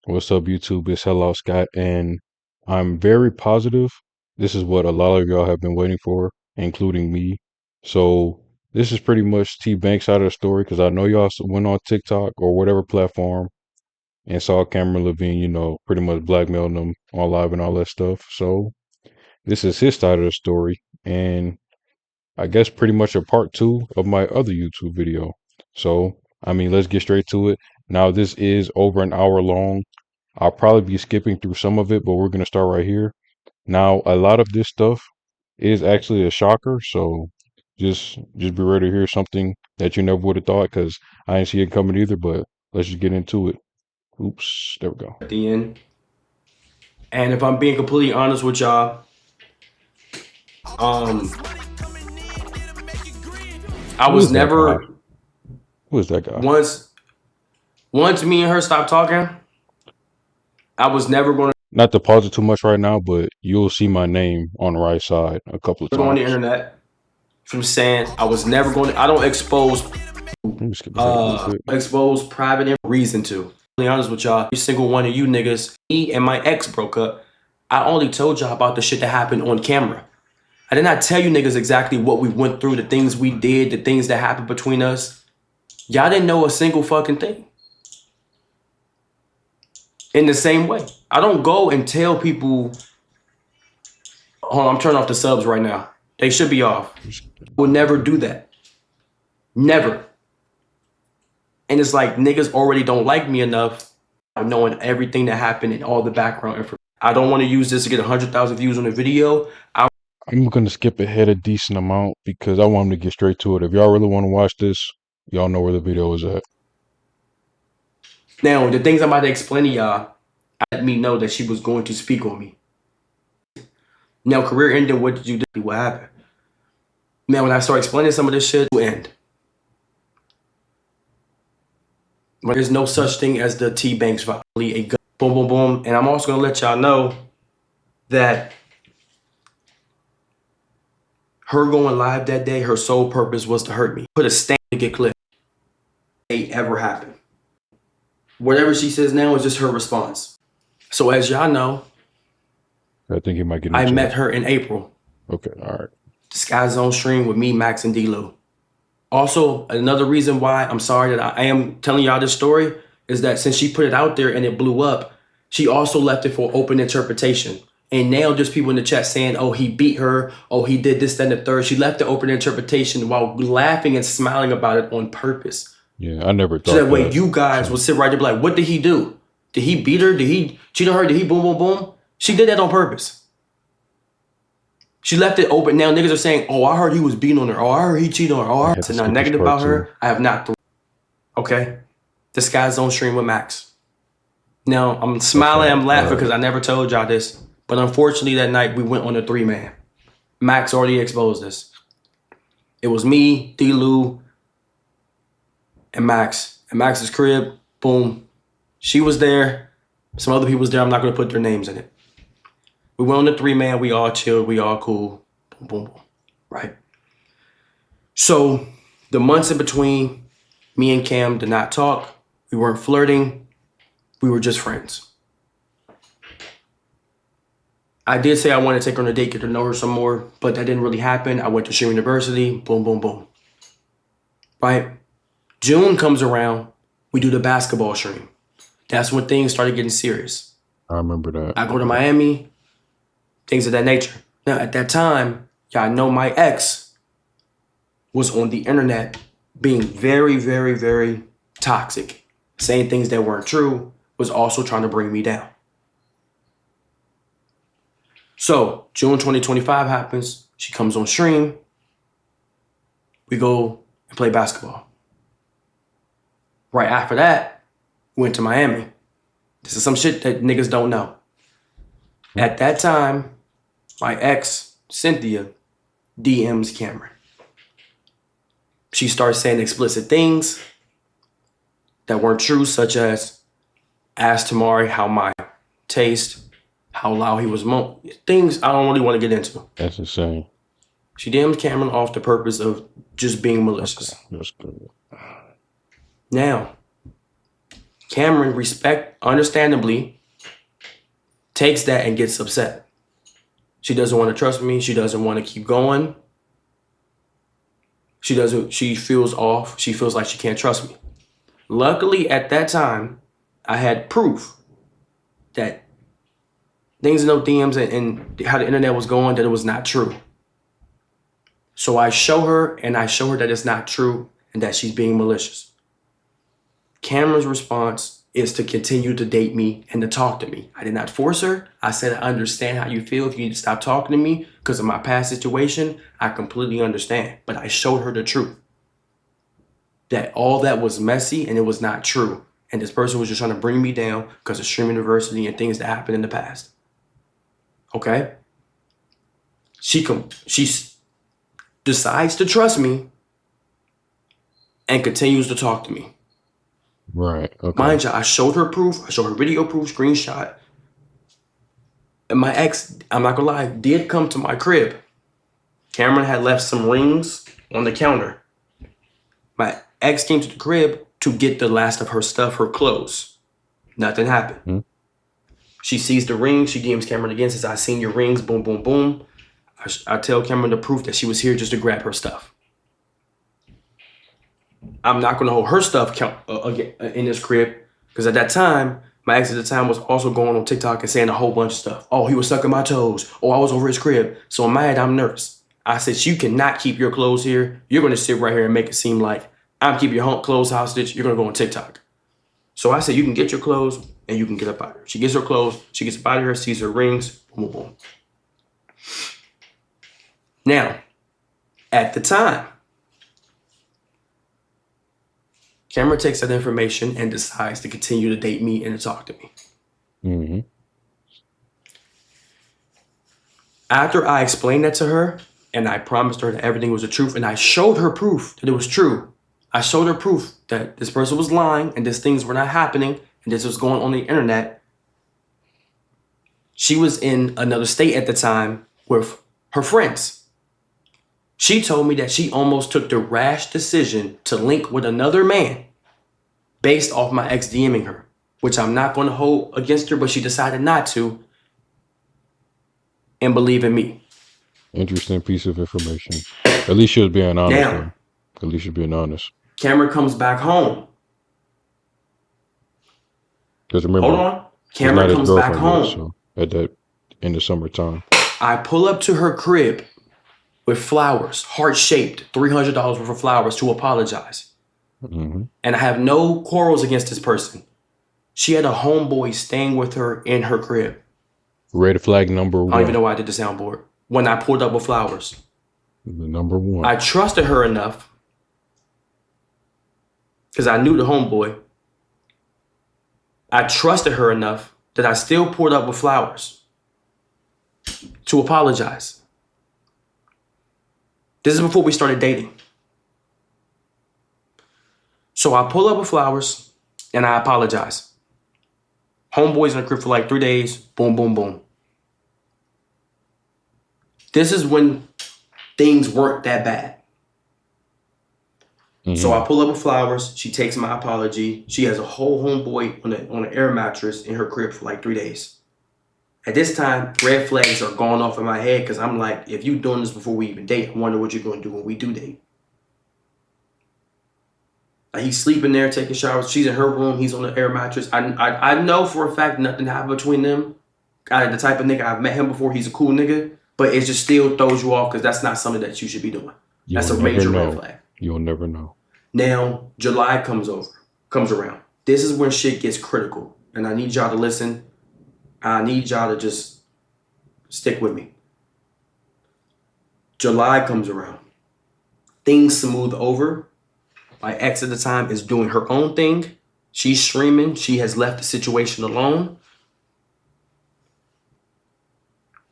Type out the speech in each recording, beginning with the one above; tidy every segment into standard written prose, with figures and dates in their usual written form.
What's up, YouTube? It's Hello Scott, and I'm very positive this is what a lot of y'all have been waiting for, including me. So this is pretty much TBvnks side of the story because I know y'all went on TikTok or whatever platform and saw Camryn Lavine, pretty much blackmailing them on live and all that stuff. So this is his side of the story, and I guess pretty much a part two of my other YouTube video. So, let's get straight to it. Now, this is over an hour long. I'll probably be skipping through some of it, but we're going to start right here. Now, a lot of this stuff is actually a shocker, so just be ready to hear something that you never would have thought, because I didn't see it coming either, but let's just get into it. Oops, there we go. At the end. And if I'm being completely honest with y'all, I was never... Who is that guy? Once me and her stopped talking, I was never going to... Not to pause it too much right now, but you'll see my name on the right side a couple of times. On the internet. From saying I was never going to... I don't expose private reason to. Be honest with y'all, every single one of you niggas, me and my ex broke up. I only told y'all about the shit that happened on camera. I did not tell you niggas exactly what we went through, the things we did, the things that happened between us. Y'all didn't know a single fucking thing. In the same way, I don't go and tell people, hold on, I'm turning off the subs right now. They should be off. We'll never do that. Never. And it's like niggas already don't like me enough knowing everything that happened and all the background information. I don't want to use this to get 100,000 views on a video. I'm going to skip ahead a decent amount because I want them to get straight to it. If y'all really want to watch this, y'all know where the video is at. Now, the things I'm about to explain to y'all, let me know that she was going to speak on me. Now, career ending, what did you do? What happened? Now, when I start explaining some of this shit, it will end. But there's no such thing as the TBvnks vibe. A gun, boom, boom, boom. And I'm also going to let y'all know that her going live that day, her sole purpose was to hurt me. Put a stamp to get clipped. It ever happened. Whatever she says now is just her response. So as y'all know, I think he might get. I met her in April. Okay, all right. Sky Zone stream with me, Max, and D-Lou. Also, another reason why I'm sorry that I am telling y'all this story is that since she put it out there and it blew up, she also left it for open interpretation. And now there's people in the chat saying, oh, he beat her. Oh, he did this, then the third. She left the open interpretation while laughing and smiling about it on purpose. Yeah, I never thought so that way you guys would sit right there and be like, what did he do? Did he beat her? Did he cheat on her? Did he boom, boom, boom? She did that on purpose. She left it open. Now niggas are saying, oh, I heard he was beating on her. Oh, I heard he cheated on her. Oh, I said nothing negative about her. I have not. Okay? The Sky Zone stream with Max. Now, I'm smiling, I'm laughing because I never told y'all this. But unfortunately, that night, we went on a 3-man. Max already exposed this. It was me, D-Lou, and Max. At Max's crib, boom. She was there. Some other people was there. I'm not going to put their names in it. We went on the 3-man. We all chilled. We all cool. Boom, boom, boom. Right? So, the months in between, me and Cam did not talk. We weren't flirting. We were just friends. I did say I wanted to take her on a date, get to know her some more, but that didn't really happen. I went to Sheer University, boom, boom, boom. Right? June comes around, we do the basketball stream. That's when things started getting serious. I remember that. I go to Miami, things of that nature. Now, at that time, y'all know my ex was on the internet being very, very, very toxic. Saying things that weren't true, was also trying to bring me down. So, June 2025 happens. She comes on stream. We go and play basketball. Right after that, we went to Miami. This is some shit that niggas don't know. At that time, my ex, Cynthia, DMs Camryn. She starts saying explicit things that weren't true, such as ask Tamari how my taste, how loud he was things I don't really want to get into. That's insane. She DM'd Camryn off the purpose of just being malicious. Okay, that's good. Now, Camryn, understandably, takes that and gets upset. She doesn't want to trust me. She doesn't want to keep going. She feels off. She feels like she can't trust me. Luckily, at that time, I had proof that things in those DMs and how the internet was going, that it was not true. So I show her that it's not true and that she's being malicious. Camryn's response is to continue to date me and to talk to me. I did not force her. I said, I understand how you feel. If you need to stop talking to me because of my past situation, I completely understand. But I showed her the truth. That all that was messy and it was not true. And this person was just trying to bring me down because of streaming diversity and things that happened in the past. Okay? She decides to trust me and continues to talk to me. Right. Okay. Mind you, I showed her proof. I showed her video proof, screenshot. And my ex, I'm not gonna lie, did come to my crib. Camryn had left some rings on the counter. My ex came to the crib to get the last of her stuff, her clothes. Nothing happened. Mm-hmm. She sees the ring. She DMs Camryn again, says, I seen your rings, boom, boom, boom. I tell Camryn the proof that she was here just to grab her stuff. I'm not going to hold her stuff in this crib because at that time, my ex at the time was also going on TikTok and saying a whole bunch of stuff. Oh, he was sucking my toes. Oh, I was over his crib. So in my head, I'm nervous. I said, you cannot keep your clothes here. You're going to sit right here and make it seem like I'm keeping your clothes hostage. You're going to go on TikTok. So I said, you can get your clothes and you can get up out of here. She gets her clothes. She gets up out of here, sees her rings. Boom, boom, boom. Now, at the time, Camryn takes that information and decides to continue to date me and to talk to me. Mm-hmm. After I explained that to her and I promised her that everything was the truth and I showed her proof that it was true. I showed her proof that this person was lying and these things were not happening and this was going on the internet. She was in another state at the time with her friends. She told me that she almost took the rash decision to link with another man based off my ex DMing her, which I'm not going to hold against her, but she decided not to and believe in me. Interesting piece of information. At least she was being honest. Now, at least you're being honest. Camryn comes back home. Because remember, hold on. Camryn comes back home. Yet, so at that in the summertime. I pull up to her crib with flowers, heart-shaped, $300 worth of flowers to apologize. Mm-hmm. And I have no quarrels against this person. She had a homeboy staying with her in her crib. Red flag number one. I don't even know why I did the soundboard. When I pulled up with flowers. The number one. I trusted her enough because I knew the homeboy. I trusted her enough that I still pulled up with flowers to apologize. This is before we started dating. So I pull up with flowers and I apologize. Homeboy's in the crib for like 3 days. Boom, boom, boom. This is when things weren't that bad. Mm-hmm. So I pull up with flowers. She takes my apology. She has a whole homeboy on an air mattress in her crib for like 3 days. At this time, red flags are going off in my head because I'm like, if you doing this before we even date, I wonder what you're going to do when we do date. Like he's sleeping there, taking showers. She's in her room. He's on the air mattress. I know for a fact nothing happened between them. The type of nigga, I've met him before. He's a cool nigga. But it just still throws you off because that's not something that you should be doing. That's a major red flag. You'll never know. Now, July comes around. This is when shit gets critical. And I need y'all to listen. I need y'all to just stick with me. July comes around. Things smooth over. My ex at the time is doing her own thing. She's streaming. She has left the situation alone.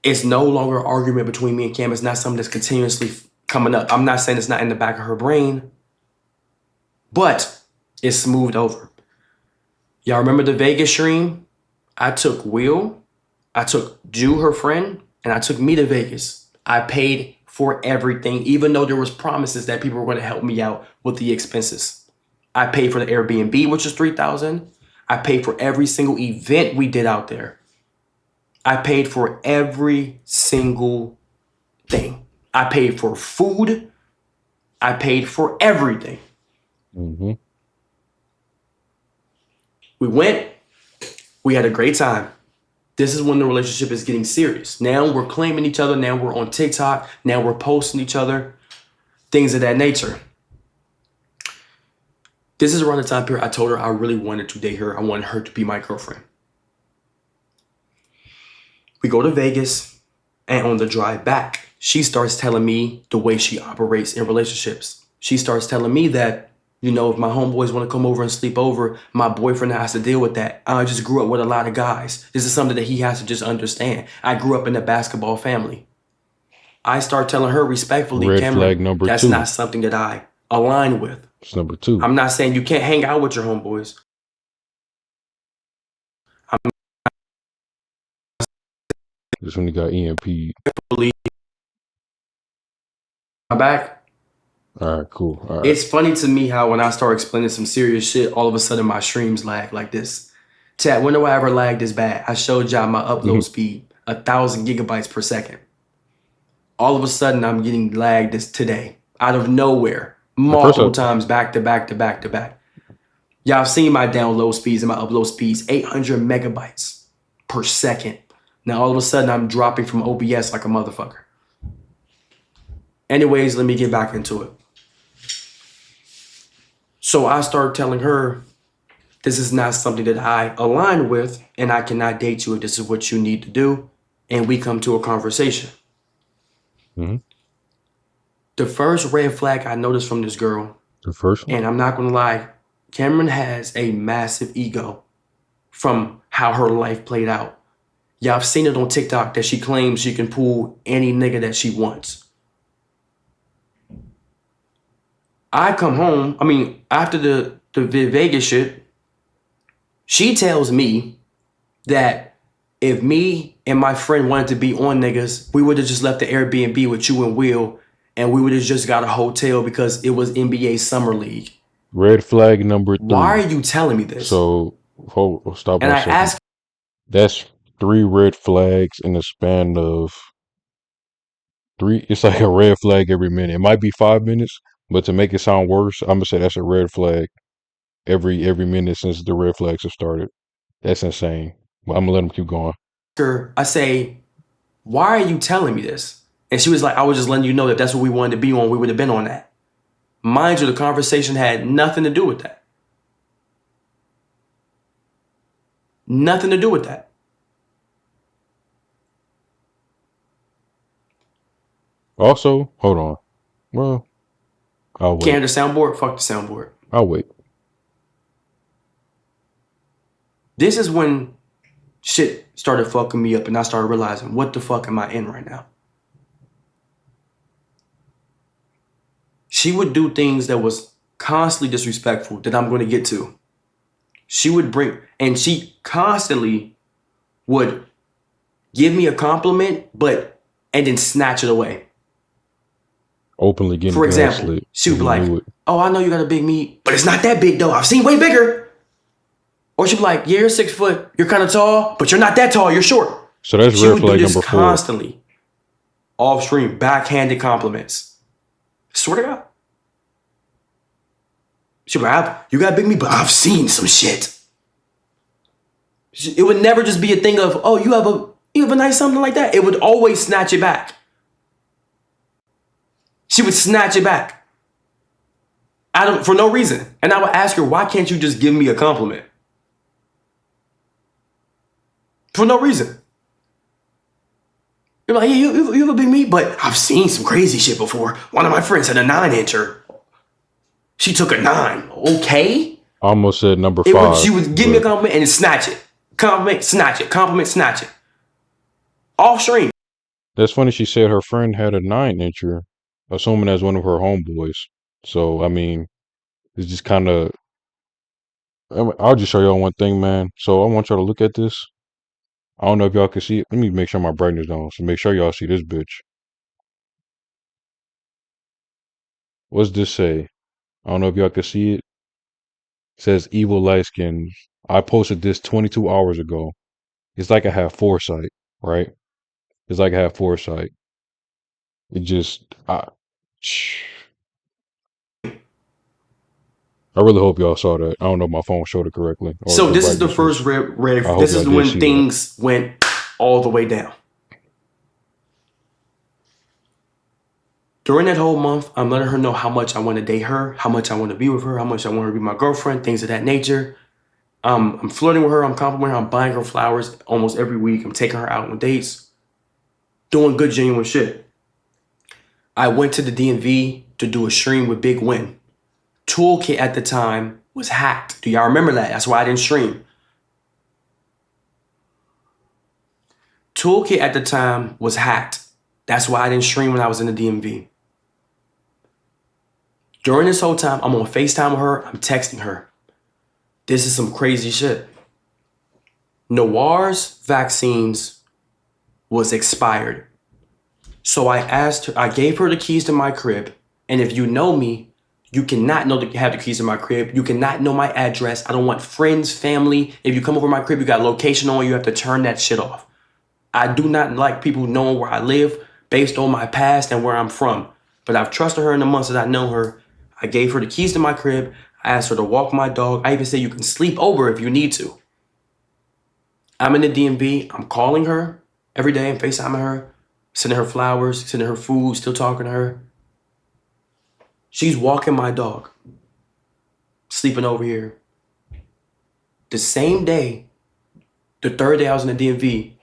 It's no longer an argument between me and Cam. It's not something that's continuously coming up. I'm not saying it's not in the back of her brain, but it's smoothed over. Y'all remember the Vegas stream? I took Will, I took Jew, her friend, and I took me to Vegas. I paid for everything, even though there was promises that people were going to help me out with the expenses. I paid for the Airbnb, which was $3,000. I paid for every single event we did out there. I paid for every single thing. I paid for food. I paid for everything. Mm-hmm. We went. We had a great time. This is when the relationship is getting serious. Now we're claiming each other. Now we're on TikTok. Now we're posting each other. Things of that nature. This is around the time period I told her I really wanted to date her. I wanted her to be my girlfriend. We go to Vegas, and on the drive back, she starts telling me the way she operates in relationships. She starts telling me that, you know, if my homeboys want to come over and sleep over, my boyfriend has to deal with that. I just grew up with a lot of guys. This is something that he has to just understand. I grew up in a basketball family. I start telling her respectfully, Red Camryn, flag number that's 2. not something that I align with. It's number 2. I'm not saying you can't hang out with your homeboys. This one you got EMP. My back. All right, cool. All right. It's funny to me how when I start explaining some serious shit, all of a sudden my streams lag like this. Chat, when do I ever lag this bad? I showed y'all my upload speed, 1,000 gigabytes per second. All of a sudden I'm getting lagged this today, out of nowhere, multiple times back to back to back to back. Y'all seen my download speeds and my upload speeds, 800 megabytes per second. Now all of a sudden I'm dropping from OBS like a motherfucker. Anyways, let me get back into it. So I started telling her, this is not something that I align with, and I cannot date you if this is what you need to do. And we come to a conversation. Mm-hmm. The first red flag I noticed from this girl, the first one? And I'm not going to lie, Camryn has a massive ego from how her life played out. Y'all have seen it on TikTok that she claims she can pull any nigga that she wants. I come home, after the Vegas shit, she tells me that if me and my friend wanted to be on niggas, we would have just left the Airbnb with you and Will, and we would have just got a hotel because it was NBA Summer League. Red flag number 3. Why are you telling me this? So, stop. And I asked. That's 3 red flags in the span of 3. It's like a red flag every minute. It might be 5 minutes, but to make it sound worse, I'm gonna say that's a red flag every minute since the red flags have started. That's insane. But I'm gonna let them keep going. I say, why are you telling me this? And she was like, I was just letting you know that that's what we wanted to be on. We would have been on that. Mind you, the conversation had nothing to do with that. Nothing to do with that. Also, hold on. Well, I'll wait. Can't the soundboard? Fuck the soundboard. I'll wait. This is when shit started fucking me up and I started realizing, what the fuck am I in right now? She would do things that was constantly disrespectful that I'm going to get to. She would and she constantly would give me a compliment, and then snatch it away. Openly getting For example, gaslit. she would be like, oh, I know you got a big meat, but it's not that big though. I've seen way bigger. Or she'd be like, yeah, you're 6 foot. You're kind of tall, but you're not that tall. You're short. So that's red flag number 4. Constantly. Off stream, backhanded compliments. Swear to God. She'd be like, you got big meat, but I've seen some shit. It would never just be a thing of, oh, you have a nice something like that. It would always snatch it back. She would snatch it back. For no reason. And I would ask her, why can't you just give me a compliment? For no reason. You're like, yeah, you have a big meat, but I've seen some crazy shit before. One of my friends had a 9-incher. She took a 9. Okay. I almost said number 5. She would give me a compliment and then snatch it. Compliment, snatch it. Compliment, snatch it. Off stream. That's funny. She said her friend had a 9-incher, assuming that's one of her homeboys. So, it's just kind of... I'll just show y'all one thing, man. So, I want y'all to look at this. I don't know if y'all can see it. Let me make sure my brightness down. So, make sure y'all see this bitch. What's this say? I don't know if y'all can see it. It says evil light skin. I posted this 22 hours ago. It's like I have foresight, right? It's like I have foresight. It just, I really hope y'all saw that. I don't know if my phone showed it correctly or So the this is the brightness first was. red. I hope This y'all is did when see that. things went all the way down. During that whole month, I'm letting her know how much I want to date her, how much I want to be with her, how much I want her to be my girlfriend, things of that nature. I'm flirting with her. I'm complimenting her. I'm buying her flowers almost every week. I'm taking her out on dates, doing good, genuine shit. I went to the DMV to do a stream with Big Win. Toolkit at the time was hacked. Do y'all remember that? That's why I didn't stream. Toolkit at the time was hacked. That's why I didn't stream when I was in the DMV. During this whole time, I'm on FaceTime with her. I'm texting her. This is some crazy shit. Noir's vaccines was expired. So I asked her, I gave her the keys to my crib. And if you know me, you cannot have the keys to my crib. You cannot know my address. I don't want friends, family. If you come over my crib, you got location on, you have to turn that shit off. I do not like people knowing where I live based on my past and where I'm from. But I've trusted her in the months that I know her. I gave her the keys to my crib. I asked her to walk my dog. I even said you can sleep over if you need to. I'm in the DMV. I'm calling her every day and FaceTiming her, sending her flowers, sending her food, still talking to her. She's walking my dog, sleeping over here. The same day, the third day I was in the DMV,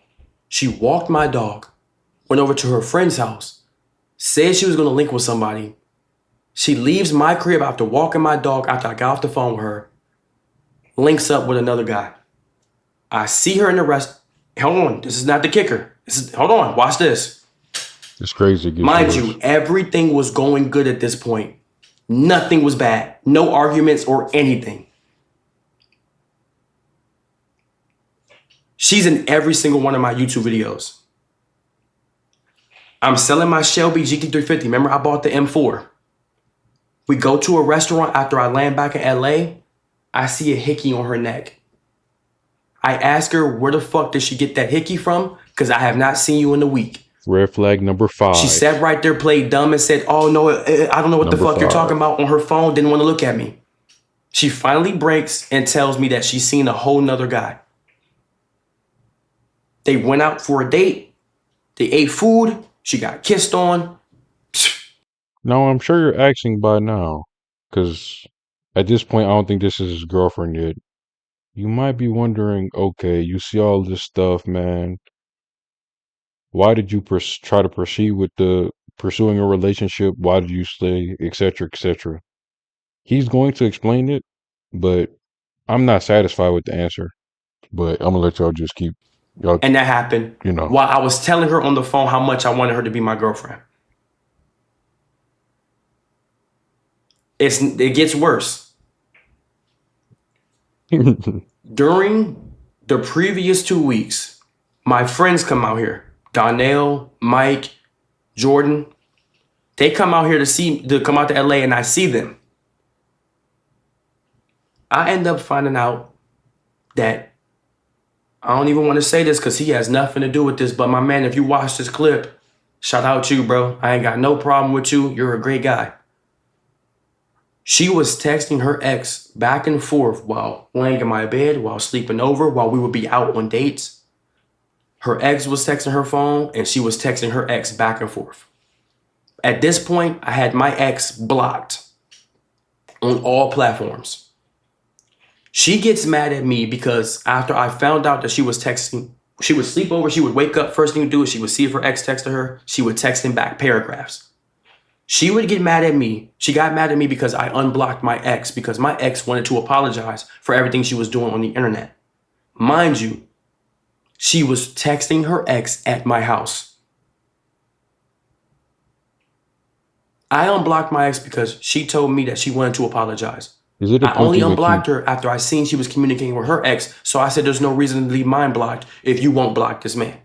she walked my dog, went over to her friend's house, said she was going to link with somebody. She leaves my crib after walking my dog after I got off the phone with her, links up with another guy. I see her in the rest. Hold on, this is not the kicker. Hold on, watch this. It's crazy. Mind you, everything was going good at this point. Nothing was bad. No arguments or anything. She's in every single one of my YouTube videos. I'm selling my Shelby GT350. Remember, I bought the M4. We go to a restaurant after I land back in LA. I see a hickey on her neck. I ask her, where the fuck did she get that hickey from? Because I have not seen you in a week. Red flag number 5. She sat right there, played dumb, and said, oh, no, I don't know what the fuck you're talking about on her phone. Didn't want to look at me. She finally breaks and tells me that she's seen a whole nother guy. They went out for a date. They ate food. She got kissed on. No, I'm sure you're asking by now, because at this point, I don't think this is his girlfriend yet. You might be wondering, okay, you see all this stuff, man. Why did you try to proceed with pursuing a relationship? Why did you stay, etc., etc.? He's going to explain it, but I'm not satisfied with the answer. But I'm gonna let y'all just keep y'all. And that happened, you know, while I was telling her on the phone how much I wanted her to be my girlfriend. It gets worse. During the previous 2 weeks, my friends come out here. Donnell, Mike, Jordan. They come out here to come out to LA, and I see them. I end up finding out that I don't even want to say this because he has nothing to do with this, but my man, if you watch this clip, shout out to you, bro. I ain't got no problem with you. You're a great guy. She was texting her ex back and forth while laying in my bed, while sleeping over, while we would be out on dates. Her ex was texting her phone, and she was texting her ex back and forth. At this point, I had my ex blocked on all platforms. She gets mad at me because after I found out that she was texting, she would sleep over, she would wake up, first thing to do is she would see if her ex texted her, she would text him back paragraphs. She would get mad at me. She got mad at me because I unblocked my ex because my ex wanted to apologize for everything she was doing on the internet. Mind you, she was texting her ex at my house. I unblocked my ex because she told me that she wanted to apologize. I only unblocked her after I seen she was communicating with her ex, so I said there's no reason to leave mine blocked if you won't block this man.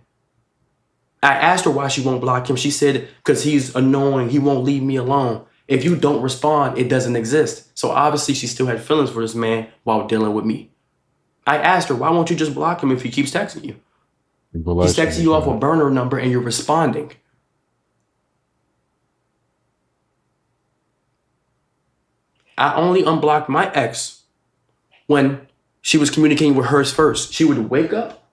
I asked her why she won't block him. She said, because he's annoying. He won't leave me alone. If you don't respond, it doesn't exist. So obviously she still had feelings for this man while dealing with me. I asked her, why won't you just block him if he keeps texting you? He's texting you off a burner number and you're responding. I only unblocked my ex when she was communicating with hers first. She would wake up,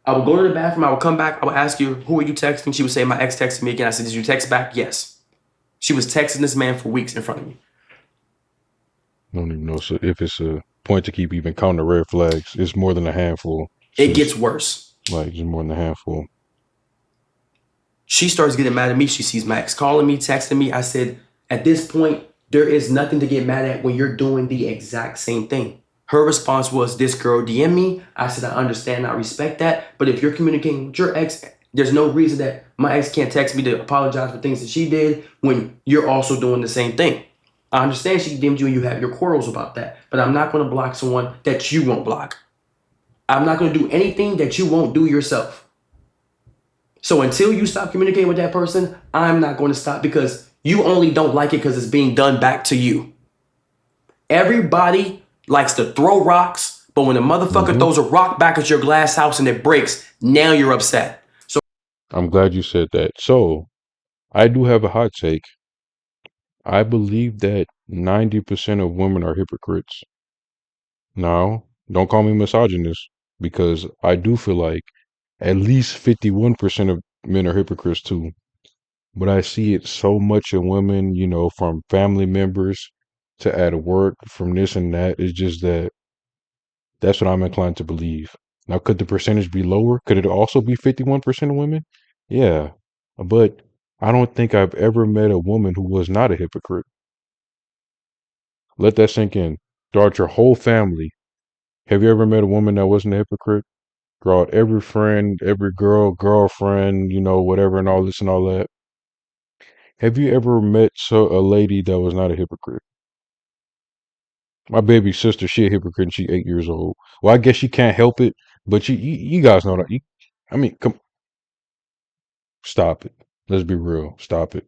I would go to the bathroom, I would come back, I would ask you, who are you texting? She would say, my ex texted me again. I said, did you text back? Yes. She was texting this man for weeks in front of me. I don't even know if it's a point to keep even counting the red flags. It's more than a handful. It gets worse. Like, it's more than a handful. She starts getting mad at me. She sees my ex calling me, texting me. I said, at this point, there is nothing to get mad at when you're doing the exact same thing. Her response was, this girl DM me. I said, I understand, I respect that. But if you're communicating with your ex, there's no reason that my ex can't text me to apologize for things that she did when you're also doing the same thing. I understand she DM'd you and you have your quarrels about that, but I'm not going to block someone that you won't block. I'm not going to do anything that you won't do yourself. So until you stop communicating with that person, I'm not going to stop, because you only don't like it because it's being done back to you. Everybody likes to throw rocks, but when a motherfucker throws a rock back at your glass house and it breaks, now you're upset. So I'm glad you said that. So I do have a hot take. I believe that 90% of women are hypocrites. Now, don't call me misogynist, because I do feel like at least 51% of men are hypocrites too. But I see it so much in women, you know, from family members to at work, from this and that. It's just that's what I'm inclined to believe. Now, could the percentage be lower? Could it also be 51% of women? Yeah. But I don't think I've ever met a woman who was not a hypocrite. Let that sink in. Throughout your whole family, have you ever met a woman that wasn't a hypocrite? Throughout every friend, every girl, girlfriend, you know, whatever, and all this and all that. Have you ever met a lady that was not a hypocrite? My baby sister, she a hypocrite, and she 8 years old. Well, I guess she can't help it, but you guys know that. I mean, come, stop it. Let's be real. Stop it.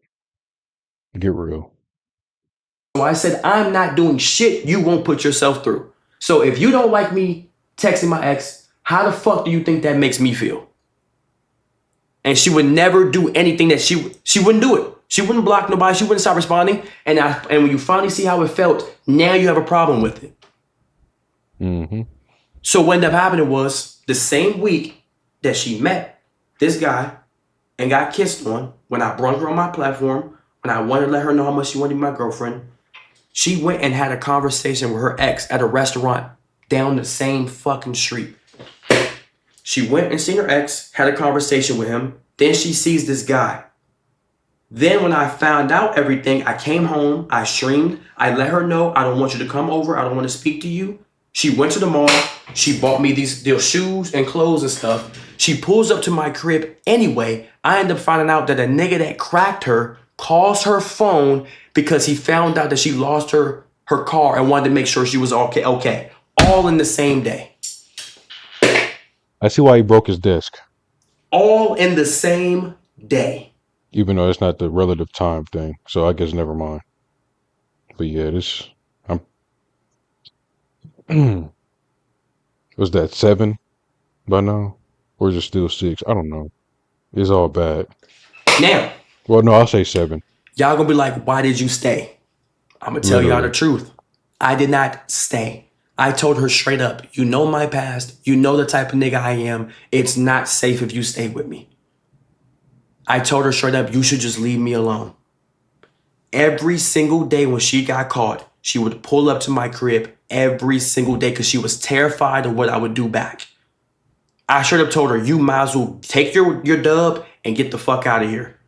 Get real. I said, I'm not doing shit you won't put yourself through. So if you don't like me texting my ex, how the fuck do you think that makes me feel? And she would never do anything that she wouldn't do it. She wouldn't block nobody. She wouldn't stop responding. And when you finally see how it felt, now you have a problem with it. So what ended up happening was, the same week that she met this guy and got kissed on, when I brought her on my platform, when I wanted to let her know how much she wanted to be my girlfriend, she went and had a conversation with her ex at a restaurant down the same fucking street. She went and seen her ex, had a conversation with him. Then she sees this guy. Then when I found out everything, I came home, I streamed, I let her know, I don't want you to come over, I don't want to speak to you. She went to the mall, she bought me these shoes and clothes and stuff. She pulls up to my crib anyway. I end up finding out that a nigga that cracked her calls her phone because he found out that she lost her car and wanted to make sure she was okay. All in the same day. I see why he broke his desk. All in the same day. Even though it's not the relative time thing. So I guess never mind. But yeah, was that 7 by now? Or is it still 6? I don't know. It's all bad. Now. Well, no, I'll say 7. Y'all gonna be like, why did you stay? I'm gonna tell y'all the truth. I did not stay. I told her straight up, you know my past, you know the type of nigga I am. It's not safe if you stay with me. I told her straight up, you should just leave me alone. Every single day when she got caught, she would pull up to my crib every single day because she was terrified of what I would do back. I straight up told her, you might as well take your dub and get the fuck out of here.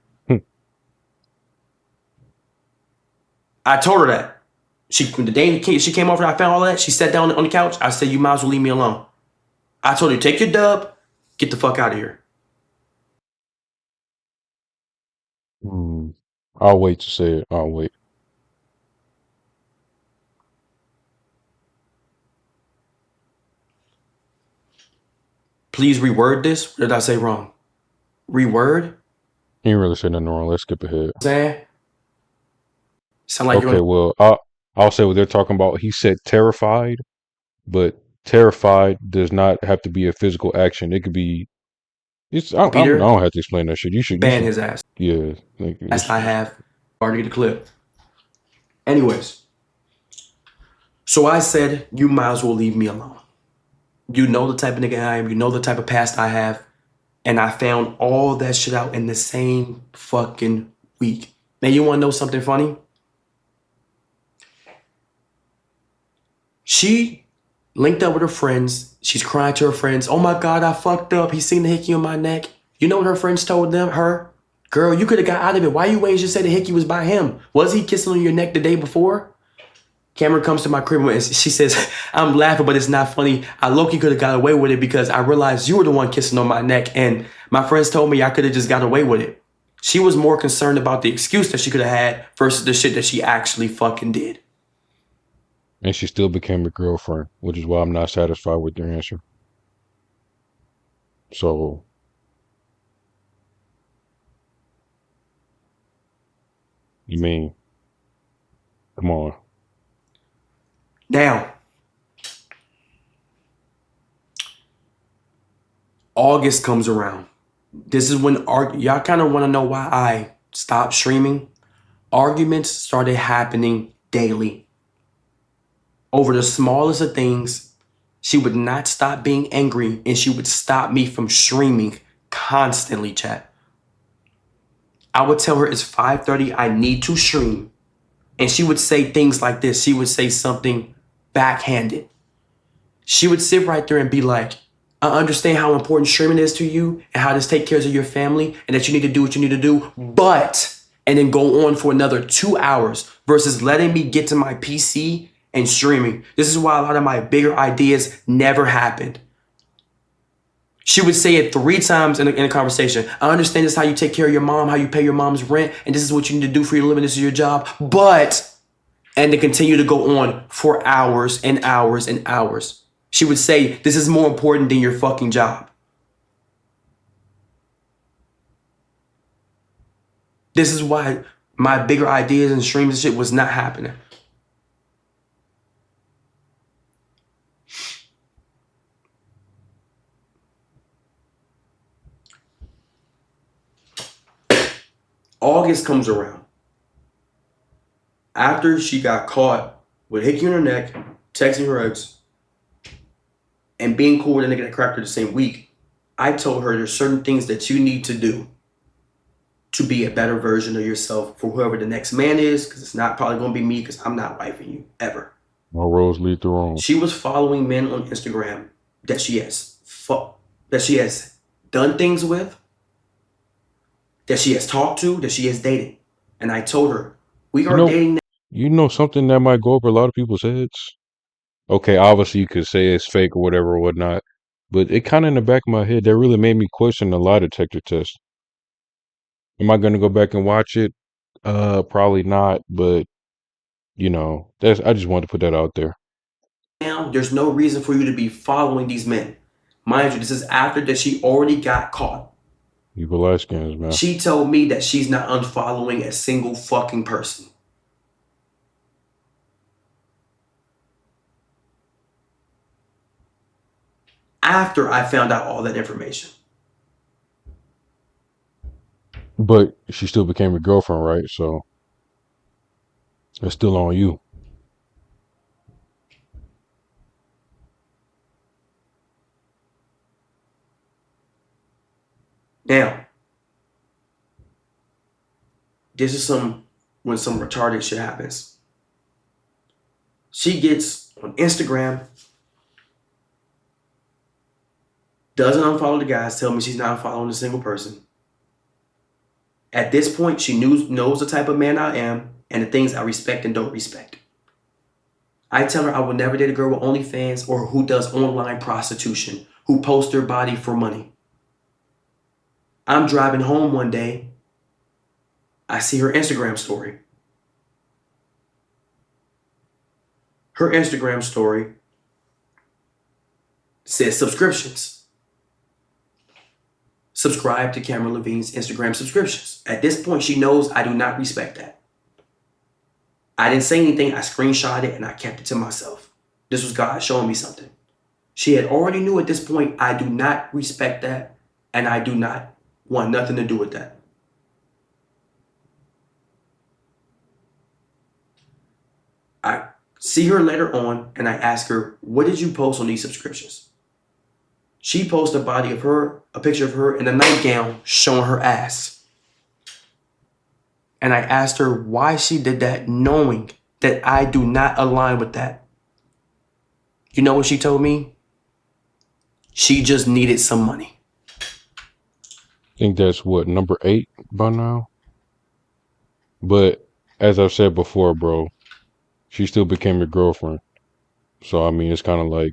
I told her that. The day she came over, I found all that. She sat down on the couch. I said, you might as well leave me alone. I told her, take your dub, get the fuck out of here. I'll wait to say it. I'll wait. Please reword this. What did I say wrong? Reword? You ain't really say nothing wrong. Let's skip ahead. Saying? Sound like okay, well, I'll say what they're talking about. He said terrified, but terrified does not have to be a physical action. It could be. I Peter, don't have to explain that shit. You ban should. his ass. Yeah. Like Last I have, already get the clip. Anyways, so I said, you might as well leave me alone. You know the type of nigga I am. You know the type of past I have. And I found all that shit out in the same fucking week. Now, you want to know something funny? She linked up with her friends. She's crying to her friends. Oh my God, I fucked up. He seen the hickey on my neck. You know what her friends told her? Girl, you could have got out of it. Why you waiting to say the hickey was by him? Was he kissing on your neck the day before? Camryn comes to my crib and she says, I'm laughing, but it's not funny. I low-key could have got away with it because I realized you were the one kissing on my neck and my friends told me I could have just got away with it. She was more concerned about the excuse that she could have had versus the shit that she actually fucking did. and she still became a girlfriend, which is why I'm not satisfied with your answer. So, you mean, come on. Now, August comes around. This is when y'all kind of want to know why I stopped streaming. Arguments started happening daily. Over the smallest of things, she would not stop being angry and she would stop me from streaming constantly, chat. I would tell her it's 5:30, I need to stream. And she would say things like this. She would say something backhanded. She would sit right there and be like, I understand how important streaming is to you and how this takes care of your family and that you need to do what you need to do, but, and then go on for another 2 hours versus letting me get to my PC and streaming. This is why a lot of my bigger ideas never happened. She would say it 3 times in a conversation. I understand this is how you take care of your mom, how you pay your mom's rent, and this is what you need to do for your living, this is your job, but, and to continue to go on for hours and hours and hours. She would say, this is more important than your fucking job. This is why my bigger ideas and streams and shit was not happening. August comes around. After she got caught with hickey on her neck, texting her ex, and being cool with a nigga that cracked her the same week, I told her there's certain things that you need to do to be a better version of yourself for whoever the next man is, because it's not probably going to be me because I'm not wifing you, ever. All roads lead to Rome. She was following men on Instagram that she has done things with, that she has talked to, that she has dated. And I told her, we are dating now. You know something that might go over a lot of people's heads? Okay, obviously you could say it's fake or whatever or whatnot, but it kind of in the back of my head, that really made me question the lie detector test. Am I going to go back and watch it? Probably not, but you know, I just wanted to put that out there. Now, there's no reason for you to be following these men. Mind you, this is after that she already got caught. You light skins, man. She told me that she's not unfollowing a single fucking person. After I found out all that information. But she still became a girlfriend, right? So it's still on you. Now, this is when some retarded shit happens. She gets on Instagram, doesn't unfollow the guys, tell me she's not following a single person. At this point, she knows the type of man I am and the things I respect and don't respect. I tell her I will never date a girl with OnlyFans or who does online prostitution, who posts their body for money. I'm driving home one day. I see her Instagram story. Her Instagram story says subscriptions. Subscribe to Camryn Lavine's Instagram subscriptions. At this point, she knows I do not respect that. I didn't say anything. I screenshot it and I kept it to myself. This was God showing me something. She had already knew at this point, I do not respect that, and I do not want nothing to do with that. I see her later on, and I ask her, what did you post on these subscriptions? She posted a picture of her in a nightgown showing her ass. And I asked her why she did that, knowing that I do not align with that. You know what she told me? She just needed some money. I think that's what, number 8 by now? But as I've said before, bro, she still became your girlfriend. So, I mean, it's kind of like,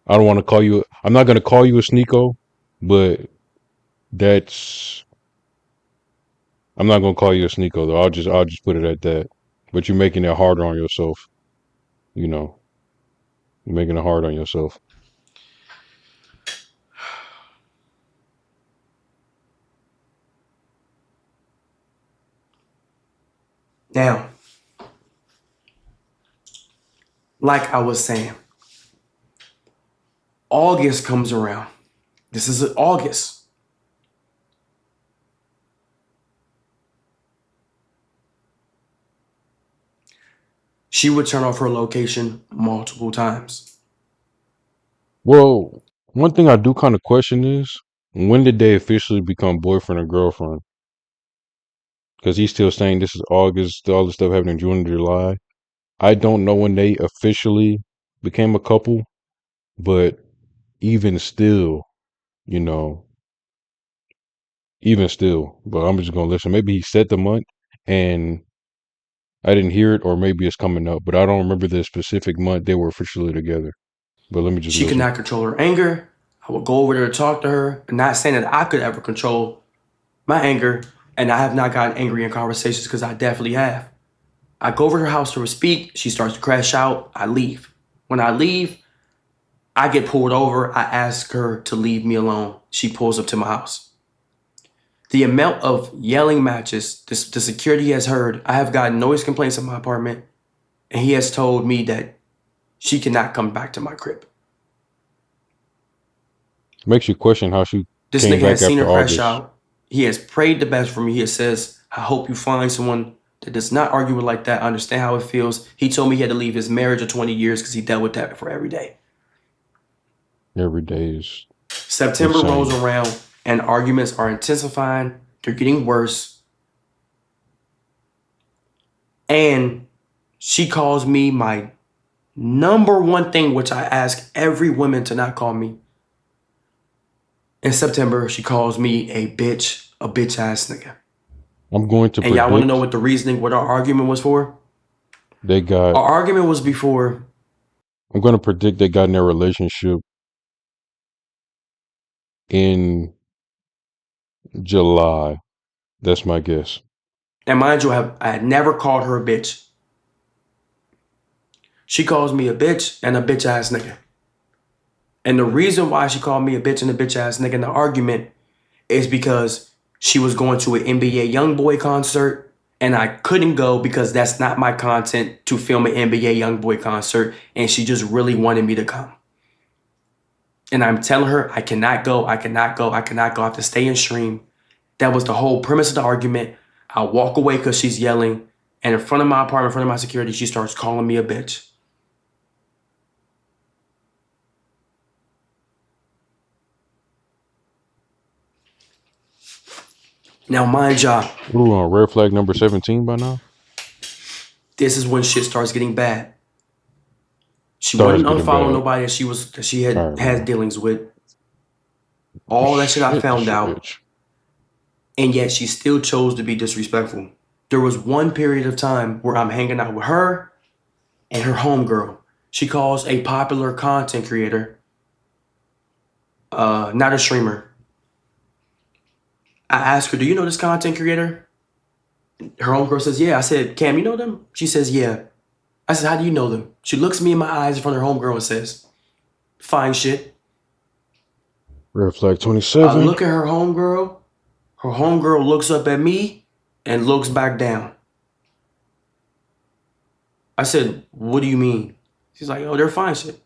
I don't want to call you, I'm not going to call you a sneako, but I'm not going to call you a sneako though. I'll just put it at that. But you're making it harder on yourself. You know, you're making it hard on yourself. Now, like I was saying, August comes around. This is August. She would turn off her location multiple times. Well, one thing I do kind of question is, when did they officially become boyfriend and girlfriend? Because he's still saying this is August, all this stuff happened in June and July. I don't know when they officially became a couple, but even still, you know, but I'm just gonna listen. Maybe he set the month and I didn't hear it, or maybe it's coming up, but I don't remember the specific month they were officially together. But let me just She could listen. not control her anger. I would go over there to talk to her, and not saying that I could ever control my anger, and I have not gotten angry in conversations because I definitely have. I go over to her house to speak. She starts to crash out. I leave. When I leave, I get pulled over. I ask her to leave me alone. She pulls up to my house. The amount of yelling matches the security has heard, I have gotten noise complaints in my apartment, and he has told me that she cannot come back to my crib. Makes you question how she This came nigga back has seen her after crash August. out. He has prayed the best for me. He says, I hope you find someone that does not argue with like that. I understand how it feels. He told me he had to leave his marriage of 20 years because he dealt with that for every day. Every day is September insane. rolls around and arguments are intensifying. They're getting worse. And she calls me my number one thing, which I ask every woman to not call me. In September, she calls me a bitch ass nigga. I'm going to And y'all want to predict know what the reasoning, what our argument was for? they got. Our argument was before. I'm going to predict they got in their relationship in July. That's my guess. And mind you, I had never called her a bitch. She calls me a bitch and a bitch ass nigga. And the reason why she called me a bitch and a bitch ass nigga in the argument is because she was going to an NBA YoungBoy concert and I couldn't go because that's not my content to film an NBA YoungBoy concert, and she just really wanted me to come. And I'm telling her, I cannot go, I cannot go, I cannot go, I have to stay and stream. That was the whole premise of the argument. I walk away because she's yelling, and in front of my apartment, in front of my security, she starts calling me a bitch. Now, mind y'all, What are we on, red flag number 17 by now? this is when shit starts getting bad. She Starts wouldn't getting unfollow bad. nobody that she had All right, had man. dealings with. All that shit I found out, Bitch. and yet she still chose to be disrespectful. There was one period of time where I'm hanging out with her and her homegirl. She calls a popular content creator, not a streamer. I asked her, do you know this content creator? Her homegirl says, yeah. I said, Cam, you know them? She says, yeah. I said, how do you know them? She looks me in my eyes in front of her homegirl and says, fine shit. Red flag I 27. look at her homegirl. Her homegirl looks up at me and looks back down. I said, what do you mean? She's like, oh, they're fine shit.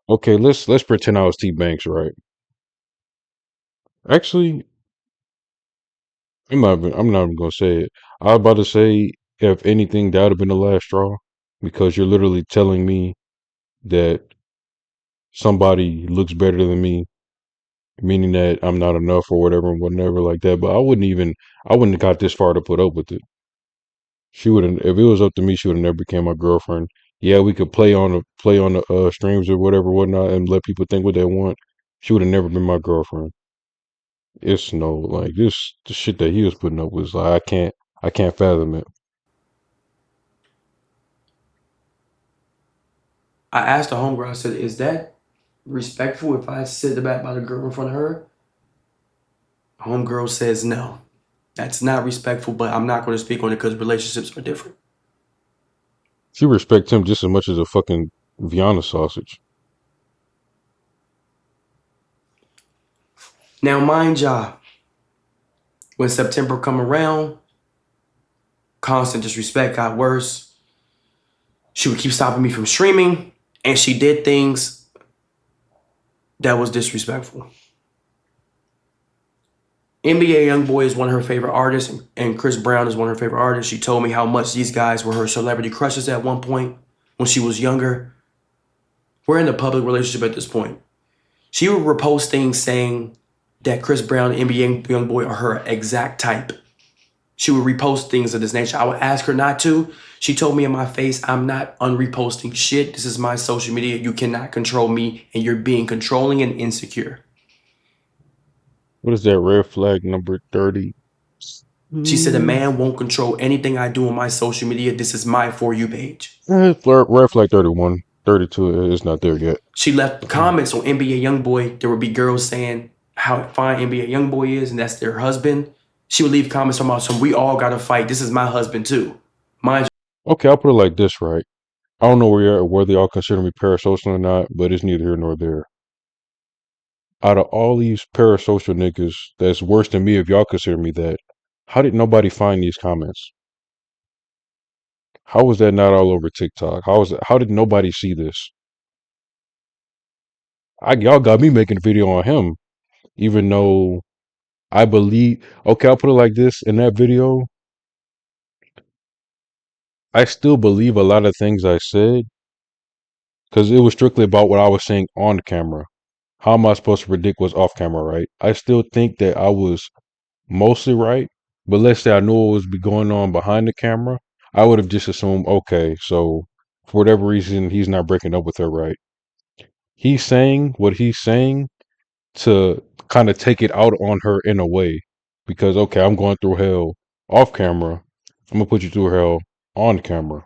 Okay, let's pretend I was T Banks, right? Actually, I'm not even gonna say it. I was about to say, if anything, that would have been the last straw, because you're literally telling me that somebody looks better than me, meaning that I'm not enough or whatever and whatever like that. But I wouldn't have got this far to put up with it. She wouldn't, if it was up to me, she would have never became my girlfriend. Yeah, we could play on the streams or whatever, whatnot, and let people think what they want. She would have never been my girlfriend. It's no like this. The shit that he was putting up was like I can't fathom it. I asked the homegirl, I said, is that respectful if I sit the back by the girl in front of her? Homegirl says no. That's not respectful, but I'm not going to speak on it because relationships are different. She respects him just as much as a fucking Vienna sausage. Now, mind y'all, when September come around, constant disrespect got worse. She would keep stopping me from streaming, and she did things that was disrespectful. NBA Youngboy is one of her favorite artists, and Chris Brown is one of her favorite artists. She told me how much these guys were her celebrity crushes at one point when she was younger. We're in a public relationship at this point. She would repost things saying that Chris Brown and NBA Youngboy are her exact type. She would repost things of this nature. I would ask her not to. She told me in my face, I'm not unreposting shit. This is my social media. You cannot control me, and you're being controlling and insecure. What is that red flag number 30? She said, a man won't control anything I do on my social media. This is my For You page. Red flag 31, 32 is not there yet. She left comments on NBA Youngboy. There would be girls saying how fine NBA Youngboy is, and that's their husband. She would leave comments from us, we all got to fight. This is my husband too. Mind Okay, I'll put it like this, right? I don't know whether y'all consider me parasocial or not, but it's neither here nor there. Out of all these parasocial niggas, that's worse than me if y'all consider me that. How did nobody find these comments? How was that not all over TikTok? How did nobody see this? Y'all got me making a video on him, even though I believe. Okay, I'll put it like this: in that video, I still believe a lot of things I said because it was strictly about what I was saying on camera. How am I supposed to predict what's off camera, right? I still think that I was mostly right, but let's say I knew what was going on behind the camera, I would have just assumed, okay, so for whatever reason, he's not breaking up with her, right? He's saying what he's saying to kind of take it out on her in a way, because okay, I'm going through hell off camera. I'm gonna put you through hell on camera.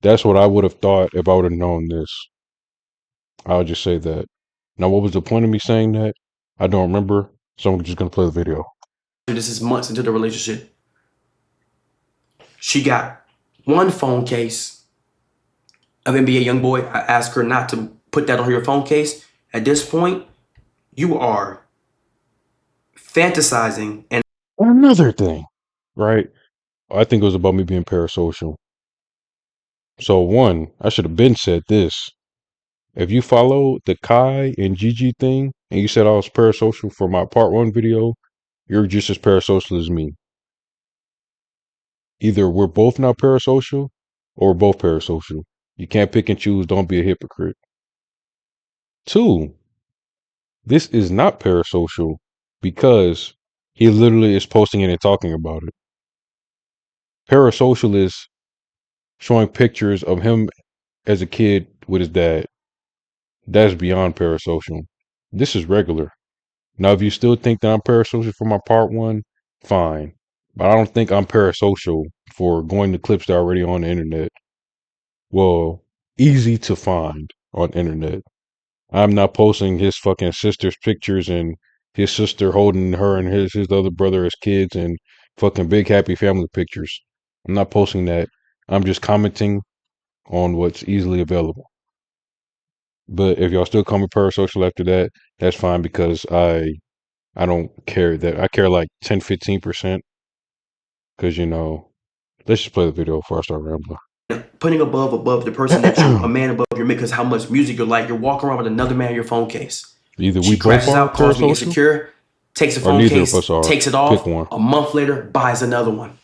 That's what I would have thought if I would have known this. I'll just say that. Now, what was the point of me saying that? I don't remember, so I'm just gonna play the video. this is months into the relationship. She got one phone case of NBA Youngboy. I asked her not to put that on your phone case. At this point, you are fantasizing and Another thing, right? I think it was about me being parasocial. So one, I should have been said this. If you follow the Kai and Gigi thing and you said I was parasocial for my part one video, you're just as parasocial as me. Either we're both not parasocial or we're both parasocial. You can't pick and choose. Don't be a hypocrite. Two, this is not parasocial because he literally is posting it and talking about it. Parasocial is showing pictures of him as a kid with his dad. That's beyond parasocial. This is regular. Now, if you still think that I'm parasocial for my part one, fine. But I don't think I'm parasocial for going to clips that are already on the internet. Well, easy to find on internet. I'm not posting his fucking sister's pictures and his sister holding her and his other brother as kids and fucking big happy family pictures. I'm not posting that. I'm just commenting on what's easily available. But if y'all still call me parasocial after that, that's fine because I don't care that I care like 10, 15%. Cause let's just play the video before I start rambling. putting above the person that you, a man above your mate, because how much music you like. You're walking around with another man in your phone case. Either She we both crashes are out, calls me parasocial, insecure, takes the or phone neither of case, us are. takes it Pick off. one. A month later, buys another one.